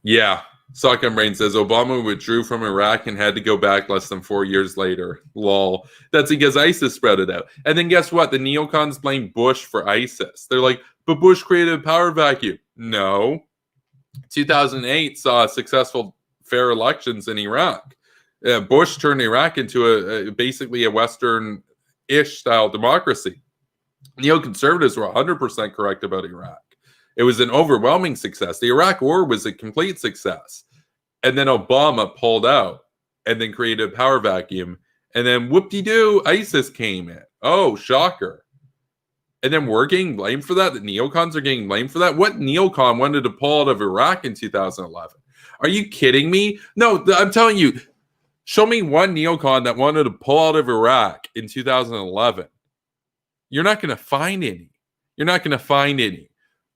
yeah. Sock'em Brain says, Obama withdrew from Iraq and had to go back less than 4 years later. Lol. That's because ISIS spread it out. And then guess what? The neocons blame Bush for ISIS. They're like, but Bush created a power vacuum. No. 2008 saw successful fair elections in Iraq. Bush turned Iraq into basically a Western-ish style democracy. Neoconservatives were 100% correct about Iraq. It was an overwhelming success. The Iraq War was a complete success. And then Obama pulled out and then created a power vacuum. And then whoop-de-doo, ISIS came in. Oh, shocker. And then we're getting blamed for that? The neocons are getting blamed for that? What neocon wanted to pull out of Iraq in 2011? Are you kidding me? No, I'm telling you, show me one neocon that wanted to pull out of Iraq in 2011. You're not going to find any. You're not going to find any.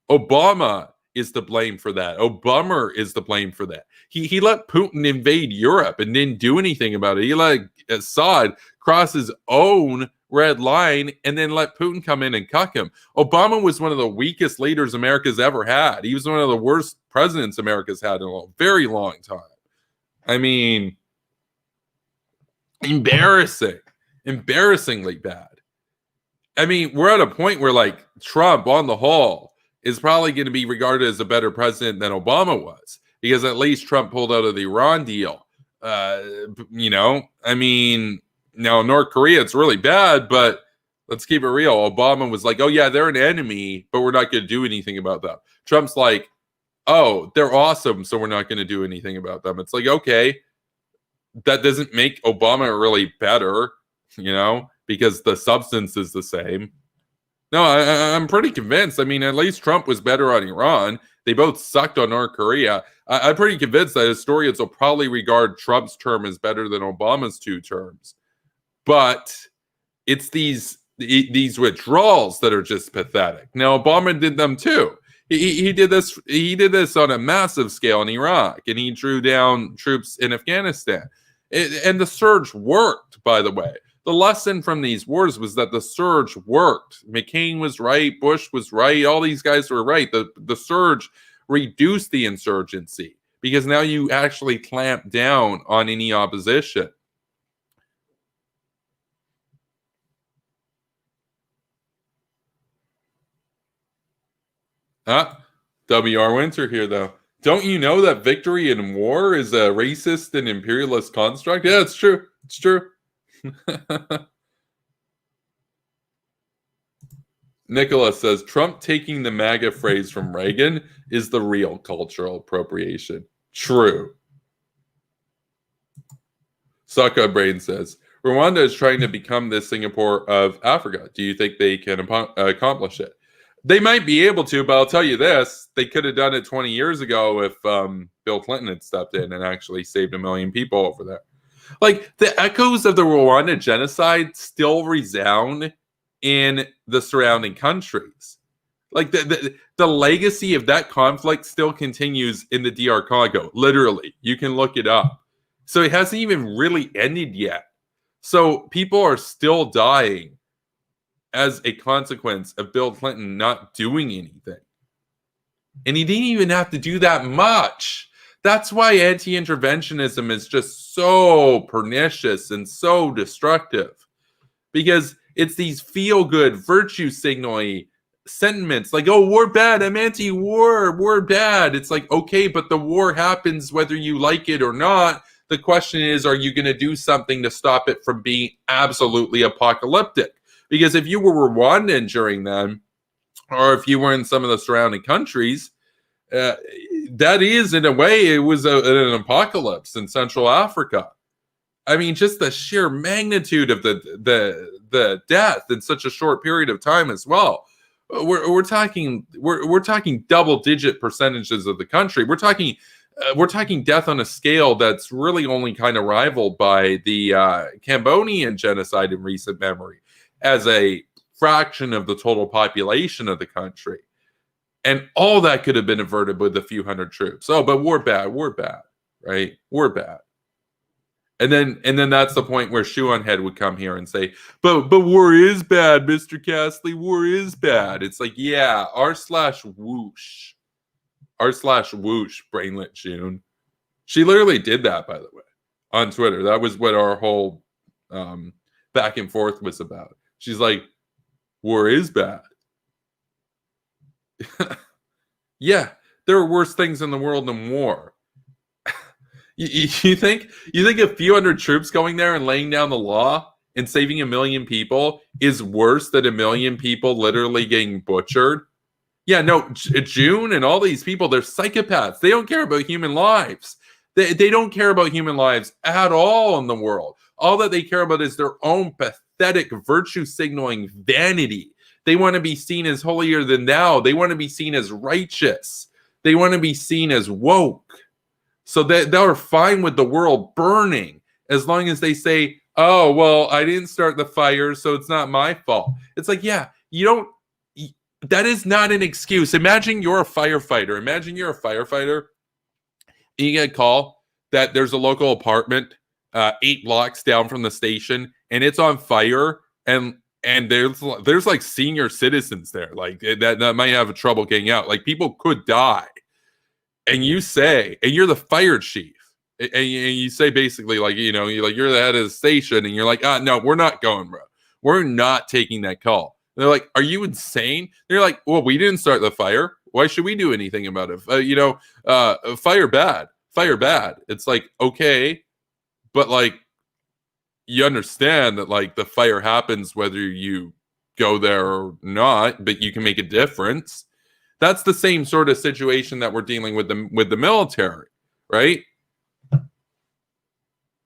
Obama is to blame for that. Obama is to blame for that. He let Putin invade Europe and didn't do anything about it. He let Assad cross his own red line and then let Putin come in and cuck him. Obama was one of the weakest leaders America's ever had. He was one of the worst presidents America's had in a very long time. I mean, embarrassingly bad. I mean, we're at a point where like Trump on the whole is probably going to be regarded as a better president than Obama was, because at least Trump pulled out of the Iran deal. I mean, now North Korea, it's really bad, but let's keep it real. Obama was like, oh, yeah, they're an enemy, but we're not going to do anything about them. Trump's like, oh, they're awesome, so we're not going to do anything about them. It's like, okay, that doesn't make Obama really better, because the substance is the same. No, I'm pretty convinced. I mean, at least Trump was better on Iran. They both sucked on North Korea. I'm pretty convinced that historians will probably regard Trump's term as better than Obama's 2 terms. But it's these withdrawals that are just pathetic. Now, Obama did them too. He did this. He did this on a massive scale in Iraq, and he drew down troops in Afghanistan. And the surge worked, by the way. The lesson from these wars was that the surge worked. McCain was right. Bush was right. All these guys were right. The surge reduced the insurgency because now you actually clamp down on any opposition. W.R. Winter here, though. Don't you know that victory in war is a racist and imperialist construct? Yeah, it's true. It's true. Nicholas says Trump taking the MAGA phrase from Reagan is the real cultural appropriation. True. Sucka Brain says Rwanda is trying to become the Singapore of Africa. Do you think they can accomplish it? They might be able to, but I'll tell you this: they could have done it 20 years ago if Bill Clinton had stepped in and actually saved 1 million people over there. Like, the echoes of the Rwanda genocide still resound in the surrounding countries. Like, the legacy of that conflict still continues in the DR Congo. Literally, you can look it up. So it hasn't even really ended yet. So people are still dying as a consequence of Bill Clinton not doing anything. And he didn't even have to do that much. That's why anti-interventionism is just so pernicious and so destructive. Because it's these feel-good, virtue signaling sentiments like, oh, war bad, I'm anti-war, war bad. It's like, okay, but the war happens whether you like it or not. The question is, are you going to do something to stop it from being absolutely apocalyptic? Because if you were Rwandan during then, or if you were in some of the surrounding countries, that is, in a way, it was an apocalypse in Central Africa. I mean, just the sheer magnitude of the death in such a short period of time as well. We're talking double-digit percentages of the country. We're talking death on a scale that's really only kind of rivaled by the Cambodian genocide in recent memory, as a fraction of the total population of the country. And all that could have been averted with a few hundred troops. Oh, but war bad, right? War bad. And then that's the point where Shoe Head would come here and say, but war is bad, Mr. Castley, war is bad. It's like, yeah, r/whoosh, Brainlet June. She literally did that, by the way, on Twitter. That was what our whole back and forth was about. She's like, war is bad. Yeah, there are worse things in the world than war. You think a few hundred troops going there and laying down the law and saving 1 million people is worse than 1 million people literally getting butchered? Yeah, no, June and all these people, they're psychopaths. They don't care about human lives. They don't care about human lives at all in the world. All that they care about is their own pathetic virtue signaling vanity. They want to be seen as holier than thou. They want to be seen as righteous. They want to be seen as woke. So they're fine with the world burning as long as they say, oh, well, I didn't start the fire, so it's not my fault. It's like, yeah, that is not an excuse. Imagine you're a firefighter. And you get a call that there's a local apartment 8 blocks down from the station, and it's on fire, and there's like senior citizens there, like that might have trouble getting out. Like, people could die. And you say, and you're the fire chief, and you say basically, like, you're the head of the station, and you're like, no, we're not going, bro. We're not taking that call. And they're like, are you insane? They're like, well, we didn't start the fire. Why should we do anything about it? Fire bad. It's like, okay, But like, you understand that like the fire happens whether you go there or not, but you can make a difference. That's the same sort of situation that we're dealing with the military, right?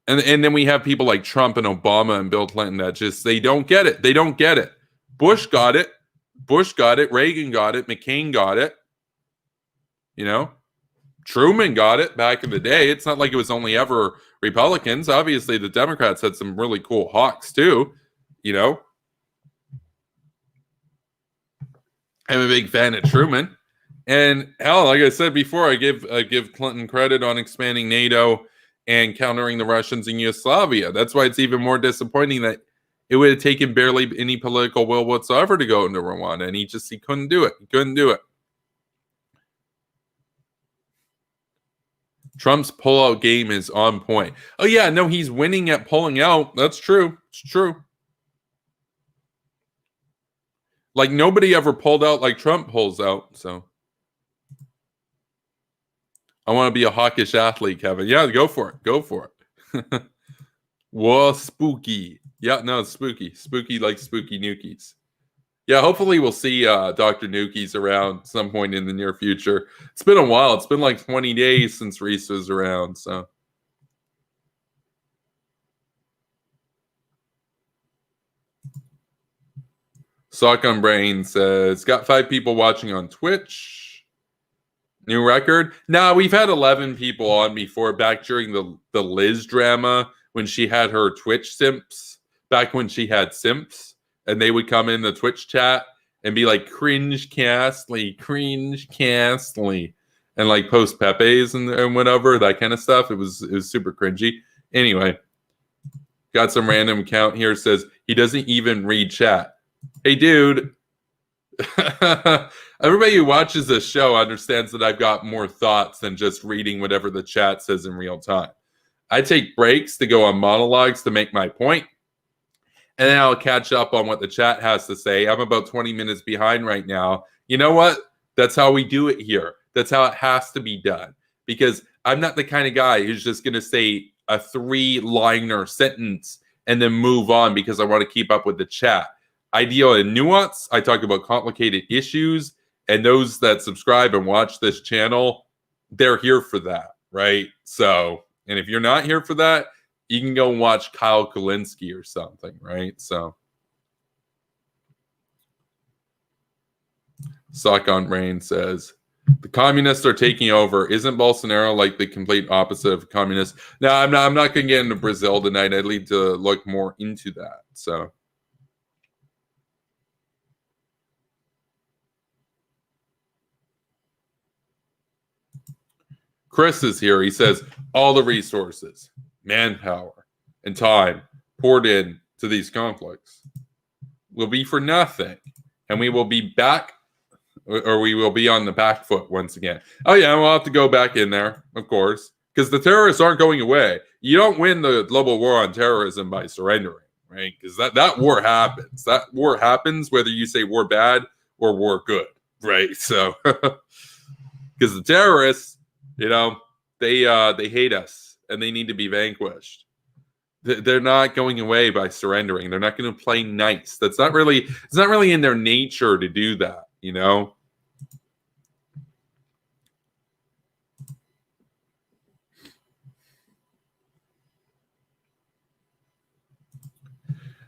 And then we have people like Trump and Obama and Bill Clinton that just they don't get it. They don't get it. Bush got it. Bush got it. Reagan got it. McCain got it. You know, Truman got it back in the day. It's not like it was only ever Republicans. Obviously, the Democrats had some really cool hawks too. You know, I'm a big fan of Truman. And hell, like I said before, I give Clinton credit on expanding NATO and countering the Russians in Yugoslavia. That's why it's even more disappointing that it would have taken barely any political will whatsoever to go into Rwanda, and he couldn't do it. He couldn't do it. Trump's pullout game is on point. Oh yeah, no, he's winning at pulling out. That's true. It's true. Like nobody ever pulled out like Trump pulls out. So I want to be a hawkish athlete, Kevin. Yeah, go for it. Go for it. Whoa, spooky. Yeah, no, it's spooky. Spooky like spooky nukies. Yeah, hopefully we'll see Dr. Nukies around some point in the near future. It's been a while. It's been like 20 days since Reese was around, so. Sock on Brain says, got 5 people watching on Twitch. New record? Nah, we've had 11 people on before, back during the Liz drama when she had her Twitch simps, back when she had simps, and they would come in the Twitch chat and be like, cringe castly, and like post Pepe's and whatever, that kind of stuff. It was super cringy. Anyway, got some random account here, says, he doesn't even read chat. Hey, dude. Everybody who watches this show understands that I've got more thoughts than just reading whatever the chat says in real time. I take breaks to go on monologues to make my point, and then I'll catch up on what the chat has to say. I'm about 20 minutes behind right now. You know what? That's how we do it here. That's how it has to be done, because I'm not the kind of guy who's just going to say a 3-liner sentence and then move on because I want to keep up with the chat. I deal in nuance. I talk about complicated issues, and those that subscribe and watch this channel, they're here for that, right? So, and if you're not here for that, you can go and watch Kyle Kulinski or something, right? So, Sock on Brain says, the communists are taking over. Isn't Bolsonaro like the complete opposite of communist? No, I'm not going to get into Brazil tonight. I'd need to look more into that. So. Chris is here. He says, all the resources, manpower, and time poured in to these conflicts will be for nothing. And we will be back, or we will be on the back foot once again. Oh, yeah, we'll have to go back in there, of course, because the terrorists aren't going away. You don't win the global war on terrorism by surrendering, right? Because that war happens. That war happens whether you say war bad or war good, right? So, because the terrorists, you know, they hate us and they need to be vanquished. They're not going away by surrendering. They're not going to play nice. It's not really in their nature to do that, you know.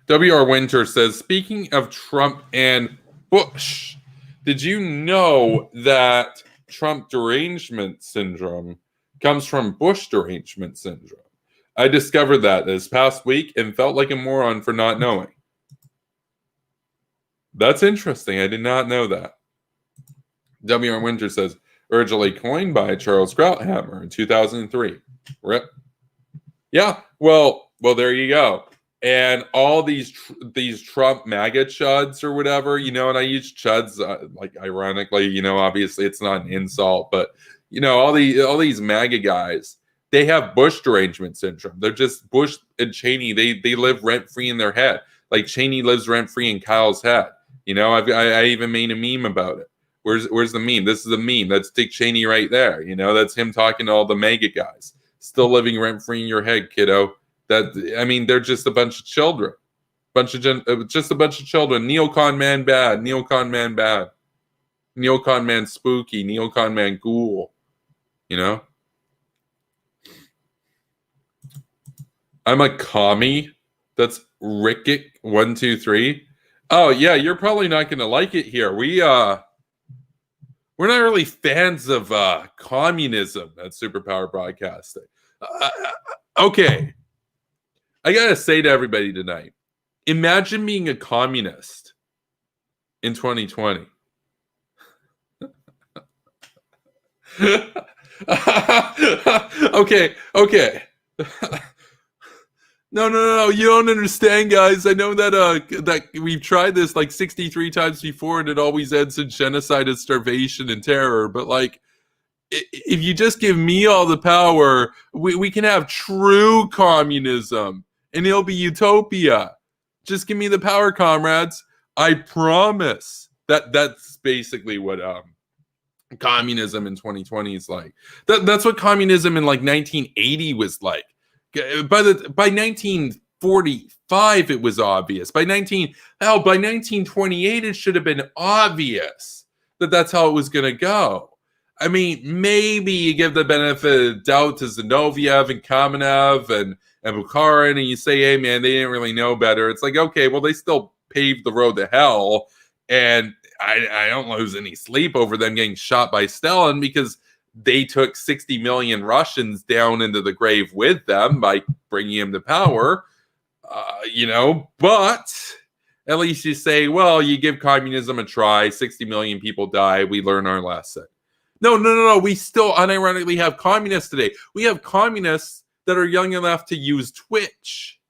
W.R. Winter says, speaking of Trump and Bush, did you know that Trump derangement syndrome comes from Bush derangement syndrome? I discovered that this past week and felt like a moron for not knowing. That's interesting. I did not know that. W.R. Winter says, originally coined by Charles Krauthammer in 2003. Rip. Yeah, well, there you go. And all these Trump MAGA chuds or whatever, you know, and I use chuds like ironically, you know, obviously it's not an insult, but you know, all these MAGA guys, they have Bush derangement syndrome. They're just Bush and Cheney. They live rent free in their head, like Cheney lives rent free in Kyle's head. You know, I even made a meme about it. Where's the meme? This is a meme. That's Dick Cheney right there. You know, that's him talking to all the MAGA guys. Still living rent free in your head, kiddo. That, I mean, they're just a bunch of children. Just a bunch of children. Neocon man bad. Neocon man bad. Neocon man spooky. Neocon man ghoul. You know? I'm a commie. That's Rickett123. Oh yeah, you're probably not gonna like it here. We're not really fans of communism at Superpower Broadcasting. Okay. I gotta say to everybody tonight, imagine being a communist in 2020. Okay. No. You don't understand, guys. I know that that we've tried this like 63 times before, and it always ends in genocide and starvation and terror. But like, if you just give me all the power, we can have true communism, and it'll be utopia. Just give me the power, comrades. I promise. That's basically what communism in 2020 is like. That's what communism in like 1980 was like. By 1945 it was obvious. By 1928 it should have been obvious that that's how it was going to go. I mean, maybe you give the benefit of the doubt to Zinoviev and Kamenev and Bukharin, and you say, hey man, they didn't really know better. It's like, okay, well, they still paved the road to hell, and I don't lose any sleep over them getting shot by Stalin, because they took 60 million Russians down into the grave with them by bringing him to power, but at least you say, well, you give communism a try, 60 million people die, we learn our lesson. No. We still unironically have communists today. We have communists that are young enough to use Twitch.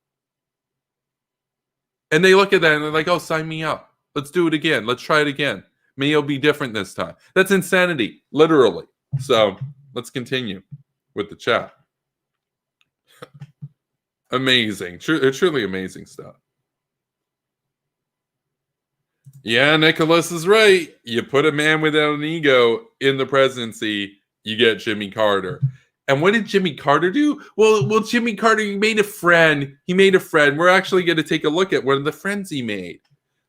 And they look at that and they're like, oh, sign me up. Let's do it again. Let's try it again. Maybe it'll be different this time. That's insanity, literally. So let's continue with the chat. Amazing. Truly amazing stuff. Yeah, Nicholas is right. You put a man without an ego in the presidency, you get Jimmy Carter. And what did Jimmy Carter do? Well, Jimmy Carter, he made a friend. We're actually going to take a look at one of the friends he made.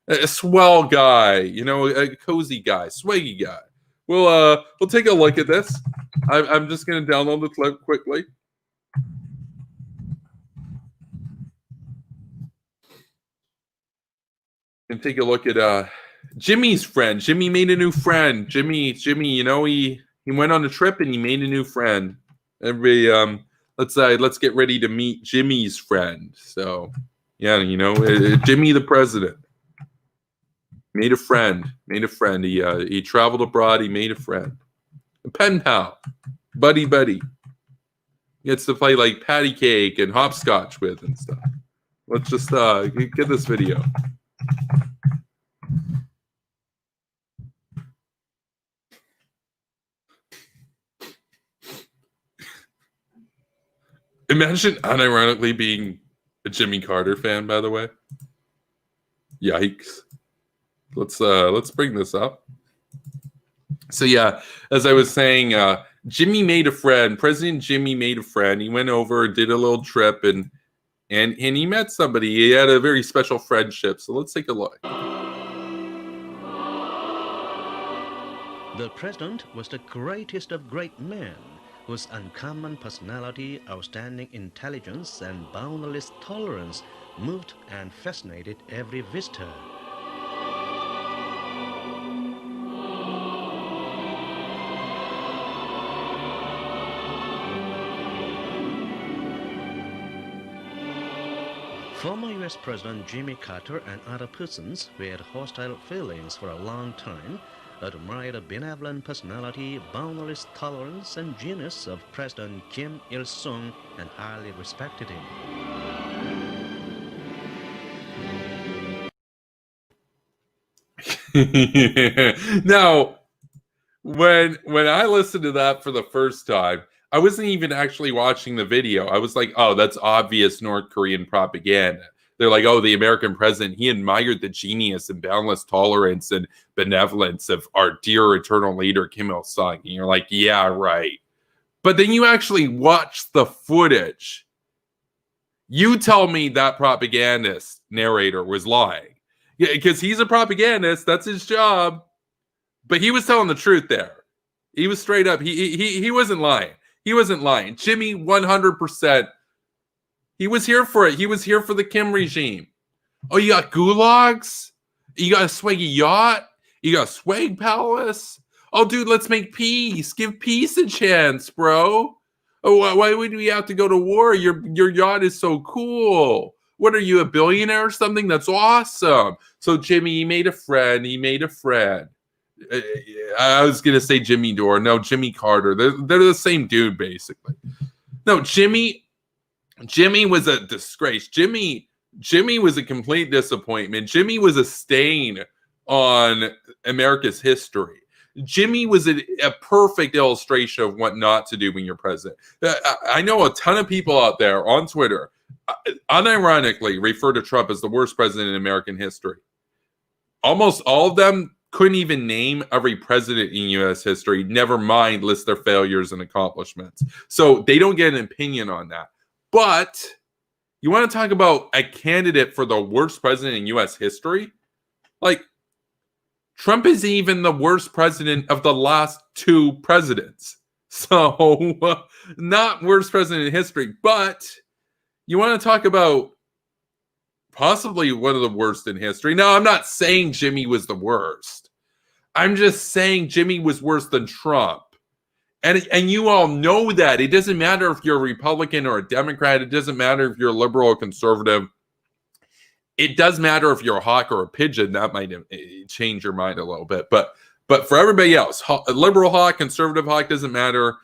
A swell guy, a cozy guy, swaggy guy. We'll take a look at this. I'm just going to download the clip quickly. And take a look at Jimmy's friend. Jimmy made a new friend. Jimmy, he went on a trip and he made a new friend. Everybody, let's get ready to meet Jimmy's friend. So, yeah, Jimmy the president made a friend. He traveled abroad. He made a friend. A pen pal, buddy. He gets to play like patty cake and hopscotch with and stuff. Let's just get this video. Imagine unironically being a Jimmy Carter fan, by the way. Yikes. Let's bring this up. So yeah, as I was saying, Jimmy made a friend. President Jimmy made a friend. He went over, did a little trip, and he met somebody. He had a very special friendship. So let's take a look. The president was the greatest of great men, whose uncommon personality, outstanding intelligence, and boundless tolerance moved and fascinated every visitor. Former U.S. President Jimmy Carter and other persons who had hostile feelings for a long time admired the benevolent personality, boundless tolerance, and genius of President Kim Il-sung and highly respected him. Now, when I listened to that for the first time, I wasn't even actually watching the video. I was like, oh, that's obvious North Korean propaganda. They're like, oh, the American president, he admired the genius and boundless tolerance and benevolence of our dear eternal leader, Kim Il-sung. And you're like, yeah, right. But then you actually watch the footage. You tell me that propagandist narrator was lying. Because he's a propagandist. That's his job. But he was telling the truth there. He was straight up. He wasn't lying. He wasn't lying. Jimmy, 100%. He was here for it. He was here for the Kim regime. Oh, you got gulags? You got a swaggy yacht? You got a swag palace? Oh, dude, let's make peace. Give peace a chance, bro. Oh, why would we have to go to war? Your yacht is so cool. What are you, a billionaire or something? That's awesome. So Jimmy, he made a friend. He made a friend. I was gonna say Jimmy Dore. No, Jimmy Carter. They're the same dude, basically. No, Jimmy was a disgrace. Jimmy was a complete disappointment. Jimmy was a stain on America's history. Jimmy was a perfect illustration of what not to do when you're president. I know a ton of people out there on Twitter unironically refer to Trump as the worst president in American history. Almost all of them couldn't even name every president in U.S. history, never mind list their failures and accomplishments. So they don't get an opinion on that. But you want to talk about a candidate for the worst president in U.S. history? Like, Trump is even the worst president of the last two presidents. So, not worst president in history, but you want to talk about possibly one of the worst in history. Now, I'm not saying Jimmy was the worst. I'm just saying Jimmy was worse than Trump. And you all know that. It doesn't matter if you're a Republican or a Democrat. It doesn't matter if you're a liberal or conservative. It does matter if you're a hawk or a pigeon. That might change your mind a little bit. But for everybody else, liberal hawk, conservative hawk doesn't matter.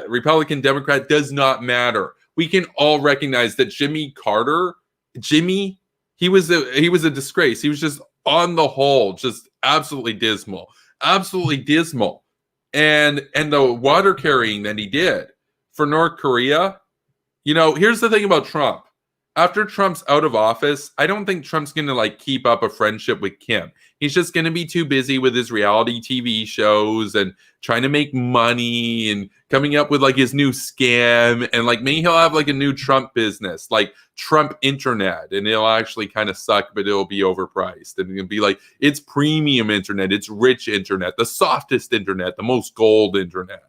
Republican, Democrat does not matter. We can all recognize that Jimmy Carter, he was a disgrace. He was just on the whole, just absolutely dismal. Absolutely dismal. And the water carrying that he did for North Korea, here's the thing about Trump. After Trump's out of office, I don't think Trump's going to keep up a friendship with Kim. He's just going to be too busy with his reality TV shows and trying to make money and coming up with his new scam. And maybe he'll have a new Trump business, like Trump Internet. And it'll actually kind of suck, but it'll be overpriced. And it'll be it's premium internet. It's rich internet, the softest internet, the most gold internet,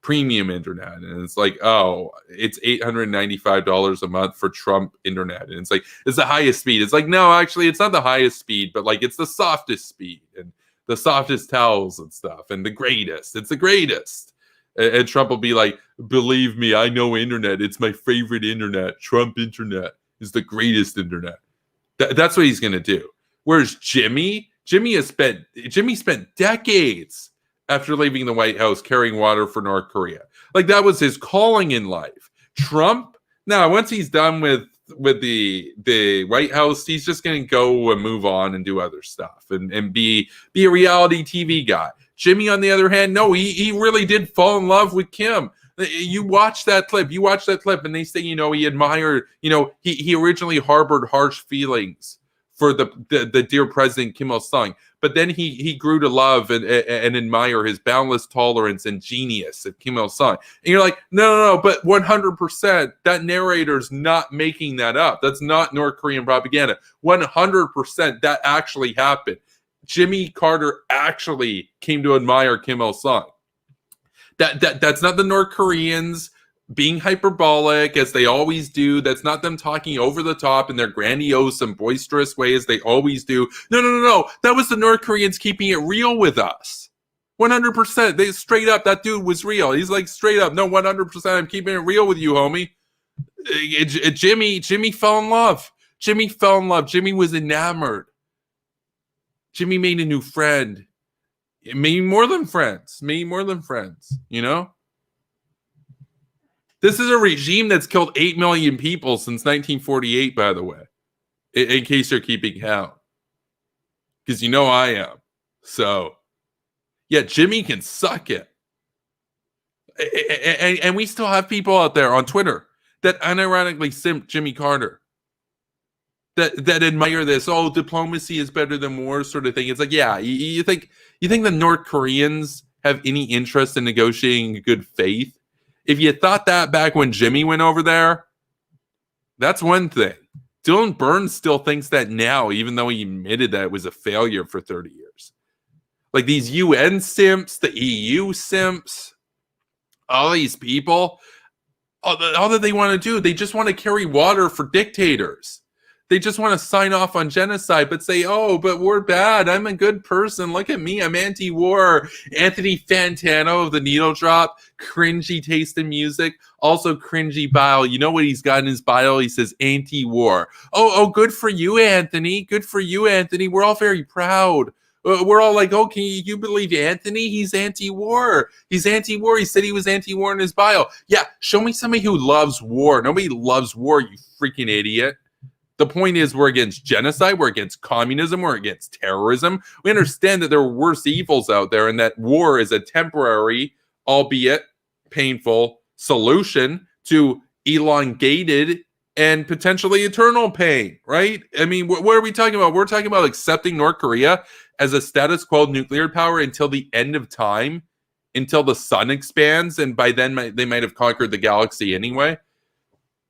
premium internet. And it's it's $895 a month for Trump internet. And it's the highest speed. It's no, actually it's not the highest speed, but it's the softest speed and the softest towels and stuff and the greatest. It's the greatest. And Trump will be believe me, I know internet. It's my favorite internet. Trump internet is the greatest internet. That's what he's going to do. Whereas Jimmy spent decades after leaving the White House carrying water for North Korea. That was his calling in life. Trump, now once he's done with the White House, he's just going to go and move on and do other stuff and be a reality TV guy. Jimmy, on the other hand, no, he really did fall in love with Kim. You watch that clip, and they say, he admired, he originally harbored harsh feelings for the dear President Kim Il-sung. But then he grew to love and admire his boundless tolerance and genius of Kim Il-sung. And you're no, but 100%, that narrator's not making that up. That's not North Korean propaganda. 100% that actually happened. Jimmy Carter actually came to admire Kim Il-sung. That's not the North Koreans being hyperbolic as they always do. That's not them talking over the top in their grandiose and boisterous way as they always do. No. That was the North Koreans keeping it real with us. 100%. They straight up, that dude was real. He's straight up, no, 100%, I'm keeping it real with you, homie. Jimmy fell in love. Jimmy was enamored. Jimmy made a new friend. Maybe more than friends. This is a regime that's killed 8 million people since 1948, by the way, in case you're keeping count. Because I am. So, yeah, Jimmy can suck it. And we still have people out there on Twitter that unironically simp Jimmy Carter. That admire this, diplomacy is better than war sort of thing. It's yeah, you think the North Koreans have any interest in negotiating good faith? If you thought that back when Jimmy went over there, That's one thing. Dylan Burns still thinks that now, even though he admitted that it was a failure for 30 years. Like these UN simps, the EU simps, all these people, all that they want to do, they just want to carry water for dictators. They just want to sign off on genocide, but say, oh, but we're bad. I'm a good person. Look at me. I'm anti-war. Anthony Fantano of the Needle Drop, cringy taste in music, also cringy bio. You know what he's got in his bio? He says anti-war. Oh, good for you, Anthony. Good for you, Anthony. We're all very proud. We're all like, oh, can you believe Anthony? He's anti-war. He's anti-war. He said he was anti-war in his bio. Yeah, show me somebody who loves war. Nobody loves war, you freaking idiot. The point is we're against genocide, we're against communism, we're against terrorism. We understand that there are worse evils out there and that war is a temporary, albeit painful, solution to elongated and potentially eternal pain, right? I mean, what are we talking about? We're talking about accepting North Korea as a status quo nuclear power until the end of time, until the sun expands, and by then they might have conquered the galaxy anyway.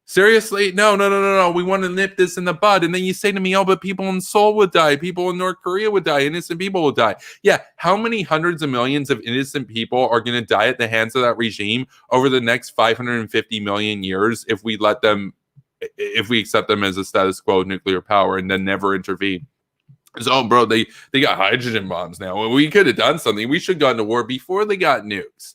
Seriously? No. We want to nip this in the bud. And then you say to me, oh, but people in Seoul would die. People in North Korea would die. Innocent people would die. Yeah. How many hundreds of millions of innocent people are going to die at the hands of that regime over the next 550 million years if we let them, if we accept them as a status quo nuclear power and then never intervene? So, bro, they got hydrogen bombs now. We could have done something. We should have gone to war before they got nukes.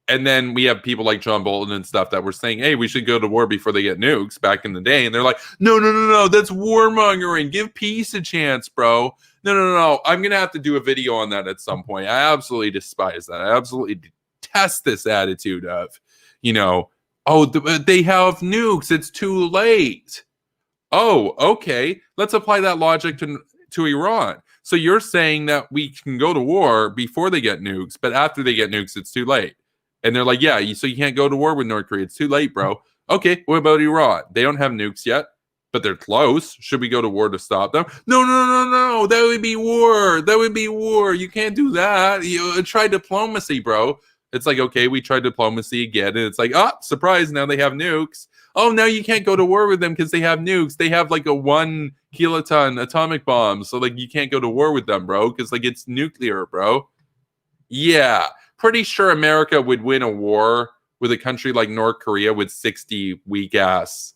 And then we have people like John Bolton and stuff that were saying, hey, we should go to war before they get nukes back in the day. And they're like, no, that's warmongering. Give peace a chance, bro. No. I'm going to have to do a video on that at some point. I absolutely despise that. I absolutely detest this attitude of, they have nukes. It's too late. Oh, okay. Let's apply that logic to Iran. So you're saying that we can go to war before they get nukes, but after they get nukes, it's too late. And they're like, yeah, so you can't go to war with North Korea. It's too late, bro. Okay, what about Iran? They don't have nukes yet, but they're close. Should we go to war to stop them? No. That would be war. You can't do that. Try diplomacy, bro. It's like, okay, we tried diplomacy again. And it's like, surprise, now they have nukes. Oh, now you can't go to war with them because they have nukes. They have like a 1 kiloton atomic bomb. So like you can't go to war with them, bro, because like it's nuclear, bro. Yeah. Pretty sure America would win a war with a country like North Korea with 60 weak-ass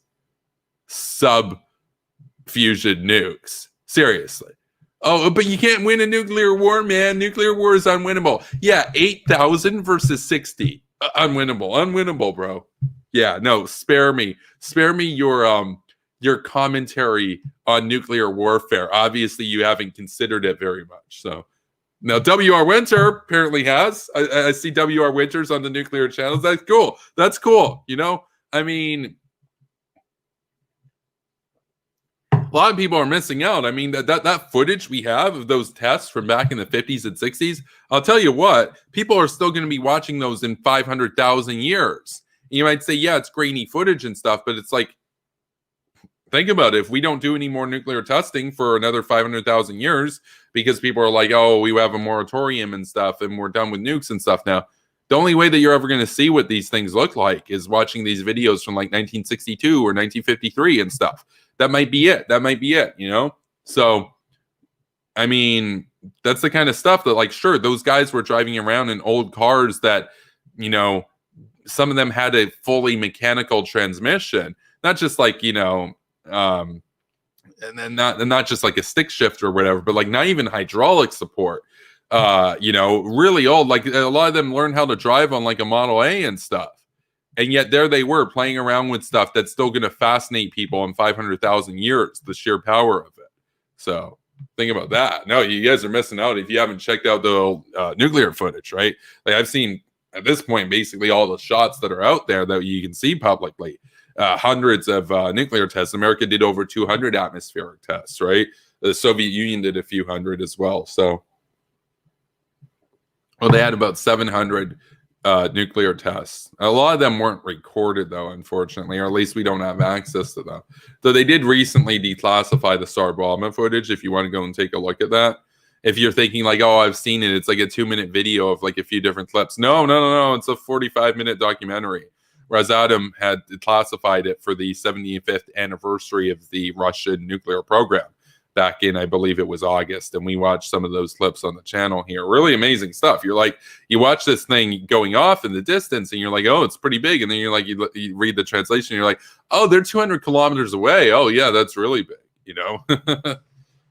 sub-fusion nukes. Seriously. Oh, but you can't win a nuclear war, man. Nuclear war is unwinnable. Yeah, 8,000 versus 60. Unwinnable, bro. Yeah, no, spare me. Spare me your commentary on nuclear warfare. Obviously, you haven't considered it very much, so... Now, W.R. Winter apparently has. I see W.R. Winters on the nuclear channels. That's cool. I mean, a lot of people are missing out. I mean, that footage we have of those tests from back in the 50s and 60s, I'll tell you what, people are still going to be watching those in 500,000 years. You might say, yeah, it's grainy footage and stuff, but it's like, think about it. If we don't do any more nuclear testing for another 500,000 years, because people are like, oh, we have a moratorium and stuff, and we're done with nukes and stuff now. The only way that you're ever going to see what these things look like is watching these videos from like 1962 or 1953 and stuff. That might be it. So, I mean, that's the kind of stuff that, like, sure, those guys were driving around in old cars that, some of them had a fully mechanical transmission, not just like, and then not just like a stick shift or whatever, but like not even hydraulic support. Really old. Like a lot of them learned how to drive on like a Model A and stuff, and yet there they were playing around with stuff that's still going to fascinate people in 500,000 years. The sheer power of it. So think about that. No, you guys are missing out if you haven't checked out the nuclear footage, right? Like I've seen at this point basically all the shots that are out there that you can see publicly. Hundreds of nuclear tests. America did over 200 atmospheric tests, right? The Soviet Union did a few hundred as well. So, they had about 700 nuclear tests. A lot of them weren't recorded, though, unfortunately, or at least we don't have access to them. Though they did recently declassify the Tsar footage, if you want to go and take a look at that. If you're thinking like, oh, I've seen it, it's like a 2-minute video of like a few different clips. No. It's a 45-minute documentary Rosatom had classified it for the 75th anniversary of the Russian nuclear program back in, I believe it was August. And we watched some of those clips on the channel here. Really amazing stuff. You're like, you watch this thing going off in the distance and you're like, oh, it's pretty big. And then you're like, you read the translation and you're like, oh, they're 200 kilometers away. Oh, yeah, that's really big, you know?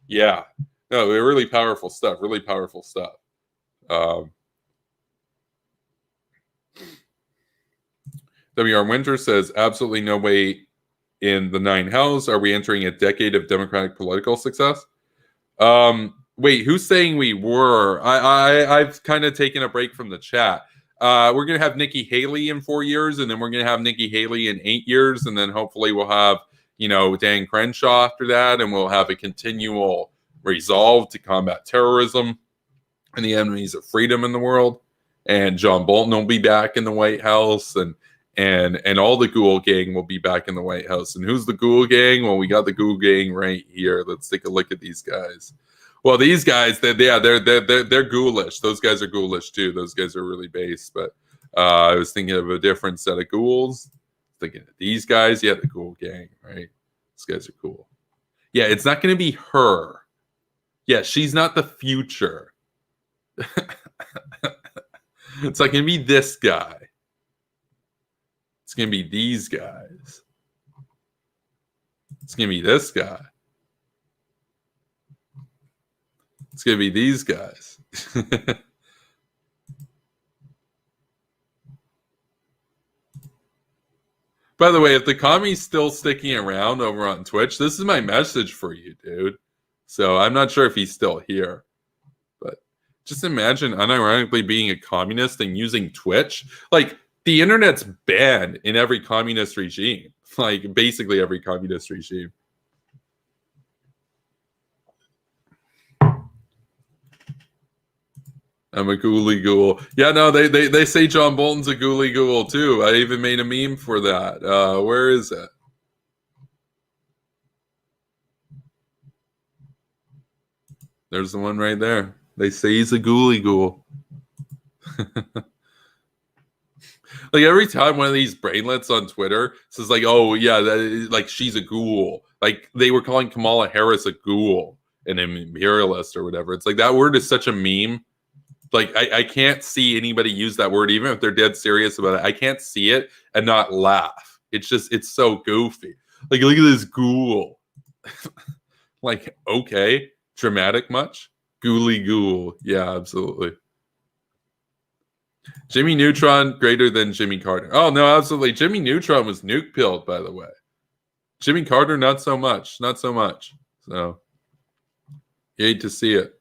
Yeah. No, they're really powerful stuff. Really powerful stuff. W.R. Winter says, absolutely no way in the 9 hells are we entering a decade of Democratic political success. Wait, who's saying we were? I've kind of taken a break from the chat. We're going to have Nikki Haley in 4 years, and then we're going to have Nikki Haley in 8 years, and then hopefully we'll have, Dan Crenshaw after that, and we'll have a continual resolve to combat terrorism and the enemies of freedom in the world. And John Bolton will be back in the White House, and all the Ghoul Gang will be back in the White House. And who's the Ghoul Gang? Well, we got the Ghoul Gang right here. Let's take a look at these guys. Well, these guys, they're ghoulish. Those guys are ghoulish too. Those guys are really base. But I was thinking of a different set of ghouls. Thinking of these guys. Yeah, the Ghoul Gang, right? These guys are cool. Yeah, it's not going to be her. Yeah, she's not the future. It's not going to be this guy. It's going to be these guys. It's going to be this guy. It's going to be these guys. By the way, if the commie's still sticking around over on Twitch, this is my message for you, dude. So I'm not sure if he's still here. But just imagine unironically being a communist and using Twitch. Like, the internet's banned in every communist regime. Like, basically every communist regime. I'm a ghouly ghoul. Yeah, no, they say John Bolton's a ghouly ghoul too. I even made a meme for that. Where is it? There's the one right there. They say he's a ghouly ghoul. Like, every time one of these brainlets on Twitter says, like, oh, yeah, like, she's a ghoul. Like, they were calling Kamala Harris a ghoul, an imperialist or whatever. It's like, that word is such a meme. Like, I can't see anybody use that word, even if they're dead serious about it. I can't see it and not laugh. It's so goofy. Like, look at this ghoul. Like, okay. Dramatic much? Ghouly ghoul. Yeah, absolutely. Jimmy Neutron greater than Jimmy Carter. Oh, no, absolutely. Jimmy Neutron was nuke pilled, by the way. Jimmy Carter, not so much. Not so much. So, you hate to see it.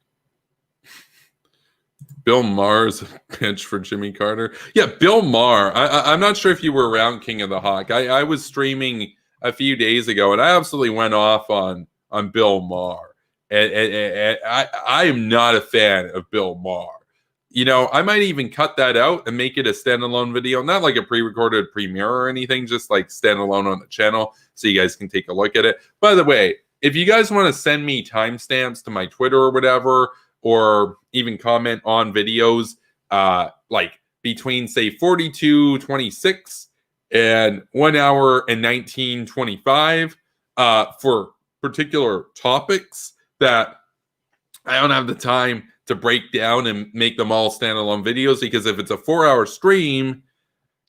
Bill Maher's a pitch for Jimmy Carter. Yeah, Bill Maher. I'm not sure if you were around King of the Hawk. I was streaming a few days ago, and I absolutely went off on Bill Maher. And I am not a fan of Bill Maher. I might even cut that out and make it a standalone video, not like a pre-recorded premiere or anything, just like standalone on the channel so you guys can take a look at it. By the way, if you guys want to send me timestamps to my Twitter or whatever, or even comment on videos like between, say, 42:26 and 1 hour and 19:25 for particular topics that I don't have the time to break down and make them all standalone videos, because if it's a 4-hour stream,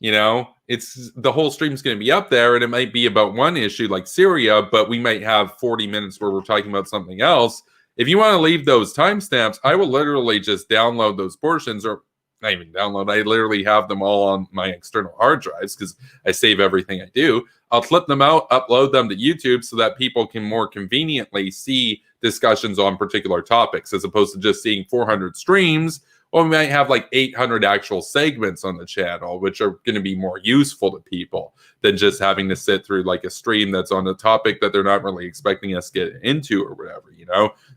it's the whole stream's going to be up there, and it might be about one issue like Syria, but we might have 40 minutes where we're talking about something else. If you want to leave those timestamps, I will literally just download those portions, or not even download. I literally have them all on my external hard drives because I save everything I do. I'll clip them out, upload them to YouTube so that people can more conveniently see discussions on particular topics, as opposed to just seeing 400 streams. Well, we might have like 800 actual segments on the channel, which are going to be more useful to people than just having to sit through like a stream that's on a topic that they're not really expecting us to get into or whatever,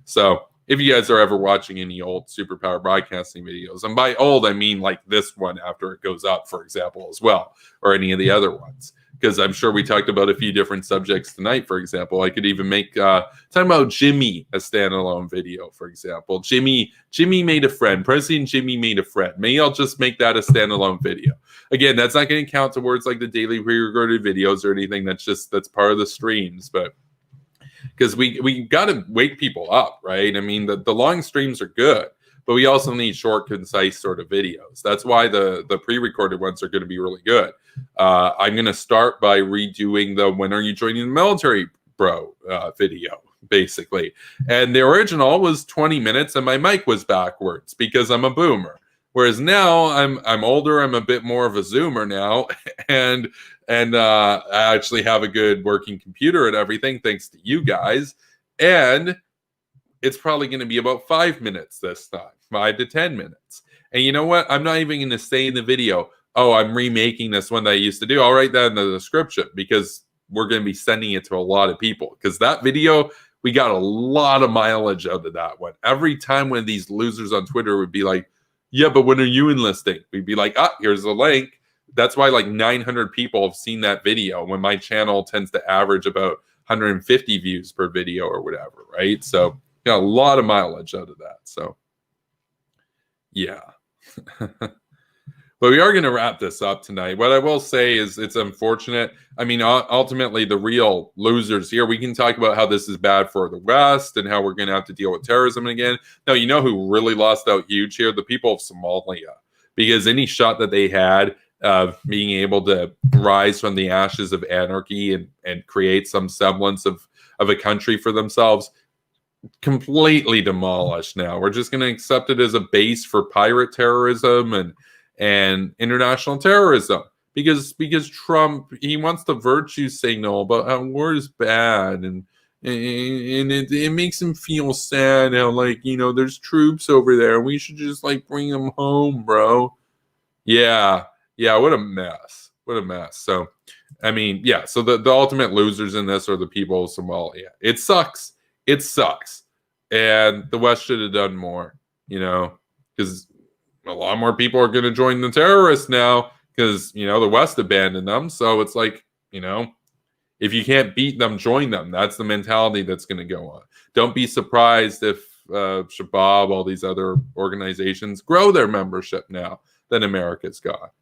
So if you guys are ever watching any old Superpower Broadcasting videos, and by old, I mean like this one after it goes up, for example, as well, or any of the other ones, because I'm sure we talked about a few different subjects tonight. For example, I could even make talking about Jimmy a standalone video. For example, Jimmy made a friend. President Jimmy made a friend. Maybe I'll just make that a standalone video. Again, that's not going to count towards like the daily pre-recorded videos or anything. That's part of the streams, but because we got to wake people up, right? I mean, the long streams are good, but we also need short, concise sort of videos. That's why the pre-recorded ones are going to be really good. I'm going to start by redoing the "When Are You Joining the Military, Bro?" Video, basically. And the original was 20 minutes, and my mic was backwards because I'm a boomer. Whereas now I'm older, I'm a bit more of a zoomer now, and I actually have a good working computer and everything, thanks to you guys. And it's probably going to be about 5 minutes this time, 5 to 10 minutes. And you know what? I'm not even going to say in the video, oh, I'm remaking this one that I used to do. I'll write that in the description because we're going to be sending it to a lot of people. Because that video, we got a lot of mileage out of that one. Every time one of these losers on Twitter would be like, yeah, but when are you enlisting? We'd be like, here's the link. That's why like 900 people have seen that video when my channel tends to average about 150 views per video or whatever, right? So got a lot of mileage out of that. So yeah. But we are going to wrap this up tonight. What I will say is it's unfortunate. I mean, ultimately, the real losers here, we can talk about how this is bad for the West and how we're going to have to deal with terrorism again. No, you know who really lost out huge here? The people of Somalia. Because any shot that they had of being able to rise from the ashes of anarchy and create some semblance of a country for themselves, completely demolished now. We're just going to accept it as a base for pirate terrorism and international terrorism because Trump, he wants the virtue signal about how war is bad and it makes him feel sad how, like, you know, there's troops over there, we should just like bring them home, bro. Yeah, what a mess. So I mean, yeah, so the ultimate losers in this are the people of Somalia. It sucks, and the West should have done more, you know, because a lot more people are going to join the terrorists now because, you know, the West abandoned them. So it's like, you know, if you can't beat them, join them. That's the mentality that's going to go on. Don't be surprised if Shabab, all these other organizations grow their membership now that America's got.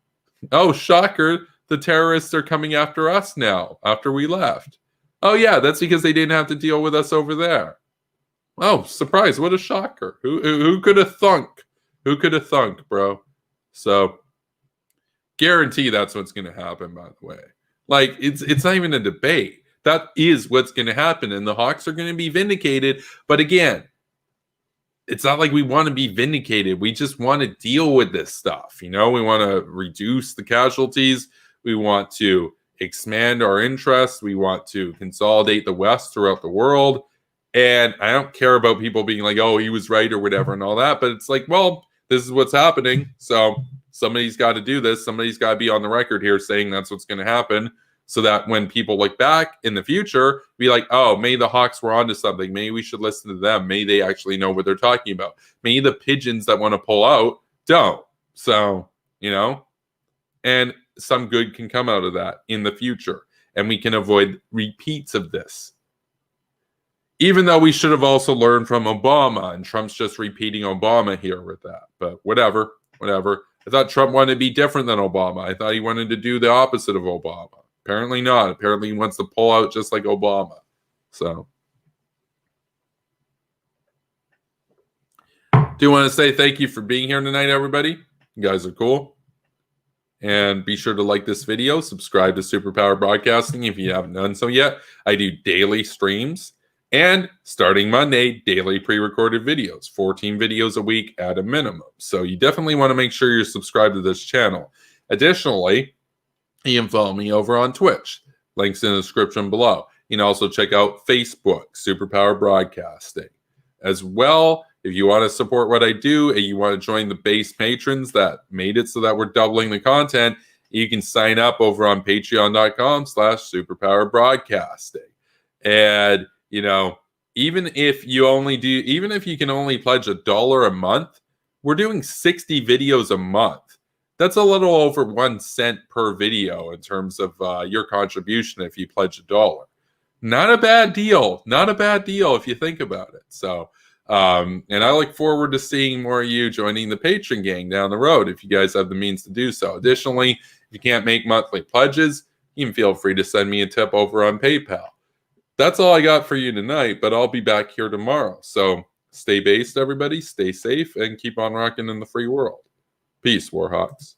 Oh, shocker. The terrorists are coming after us now after we left. Oh, yeah, that's because they didn't have to deal with us over there. Oh, surprise. What a shocker. Who could have thunk? Who could have thunk, bro? So, guarantee that's what's going to happen, by the way. Like, it's not even a debate. That is what's going to happen, and the Hawks are going to be vindicated. But again, it's not like we want to be vindicated. We just want to deal with this stuff. You know, we want to reduce the casualties. We want to expand our interests. We want to consolidate the West throughout the world. And I don't care about people being like, oh, he was right or whatever and all that. But it's like, well, this is what's happening. So somebody's got to do this. Somebody's got to be on the record here saying that's what's going to happen. So that when people look back in the future, be like, oh, maybe the Hawks were onto something. Maybe we should listen to them. Maybe they actually know what they're talking about. Maybe the pigeons that want to pull out don't. So, you know, and some good can come out of that in the future. And we can avoid repeats of this. Even though we should have also learned from Obama, and Trump's just repeating Obama here with that. But whatever. I thought Trump wanted to be different than Obama. I thought he wanted to do the opposite of Obama. Apparently not. Apparently he wants to pull out just like Obama. So, do want to say thank you for being here tonight, everybody. You guys are cool. And be sure to like this video. Subscribe to Superpower Broadcasting if you haven't done so yet. I do daily streams. And starting Monday, daily pre-recorded videos, 14 videos a week at a minimum. So you definitely want to make sure you're subscribed to this channel. Additionally, you can follow me over on Twitch. Links in the description below. You can also check out Facebook, Superpower Broadcasting. As well, if you want to support what I do and you want to join the base patrons that made it so that we're doubling the content, you can sign up over on patreon.com/Superpower Broadcasting. And you know, even if you can only pledge $1 a month, we're doing 60 videos a month That's a little over 1 cent per video in terms of your contribution if you pledge $1. Not a bad deal. Not a bad deal if you think about it. So, and I look forward to seeing more of you joining the Patreon gang down the road if you guys have the means to do so. Additionally, if you can't make monthly pledges, you can feel free to send me a tip over on PayPal. That's all I got for you tonight, but I'll be back here tomorrow. So stay based, everybody. Stay safe and keep on rocking in the free world. Peace, Warhawks.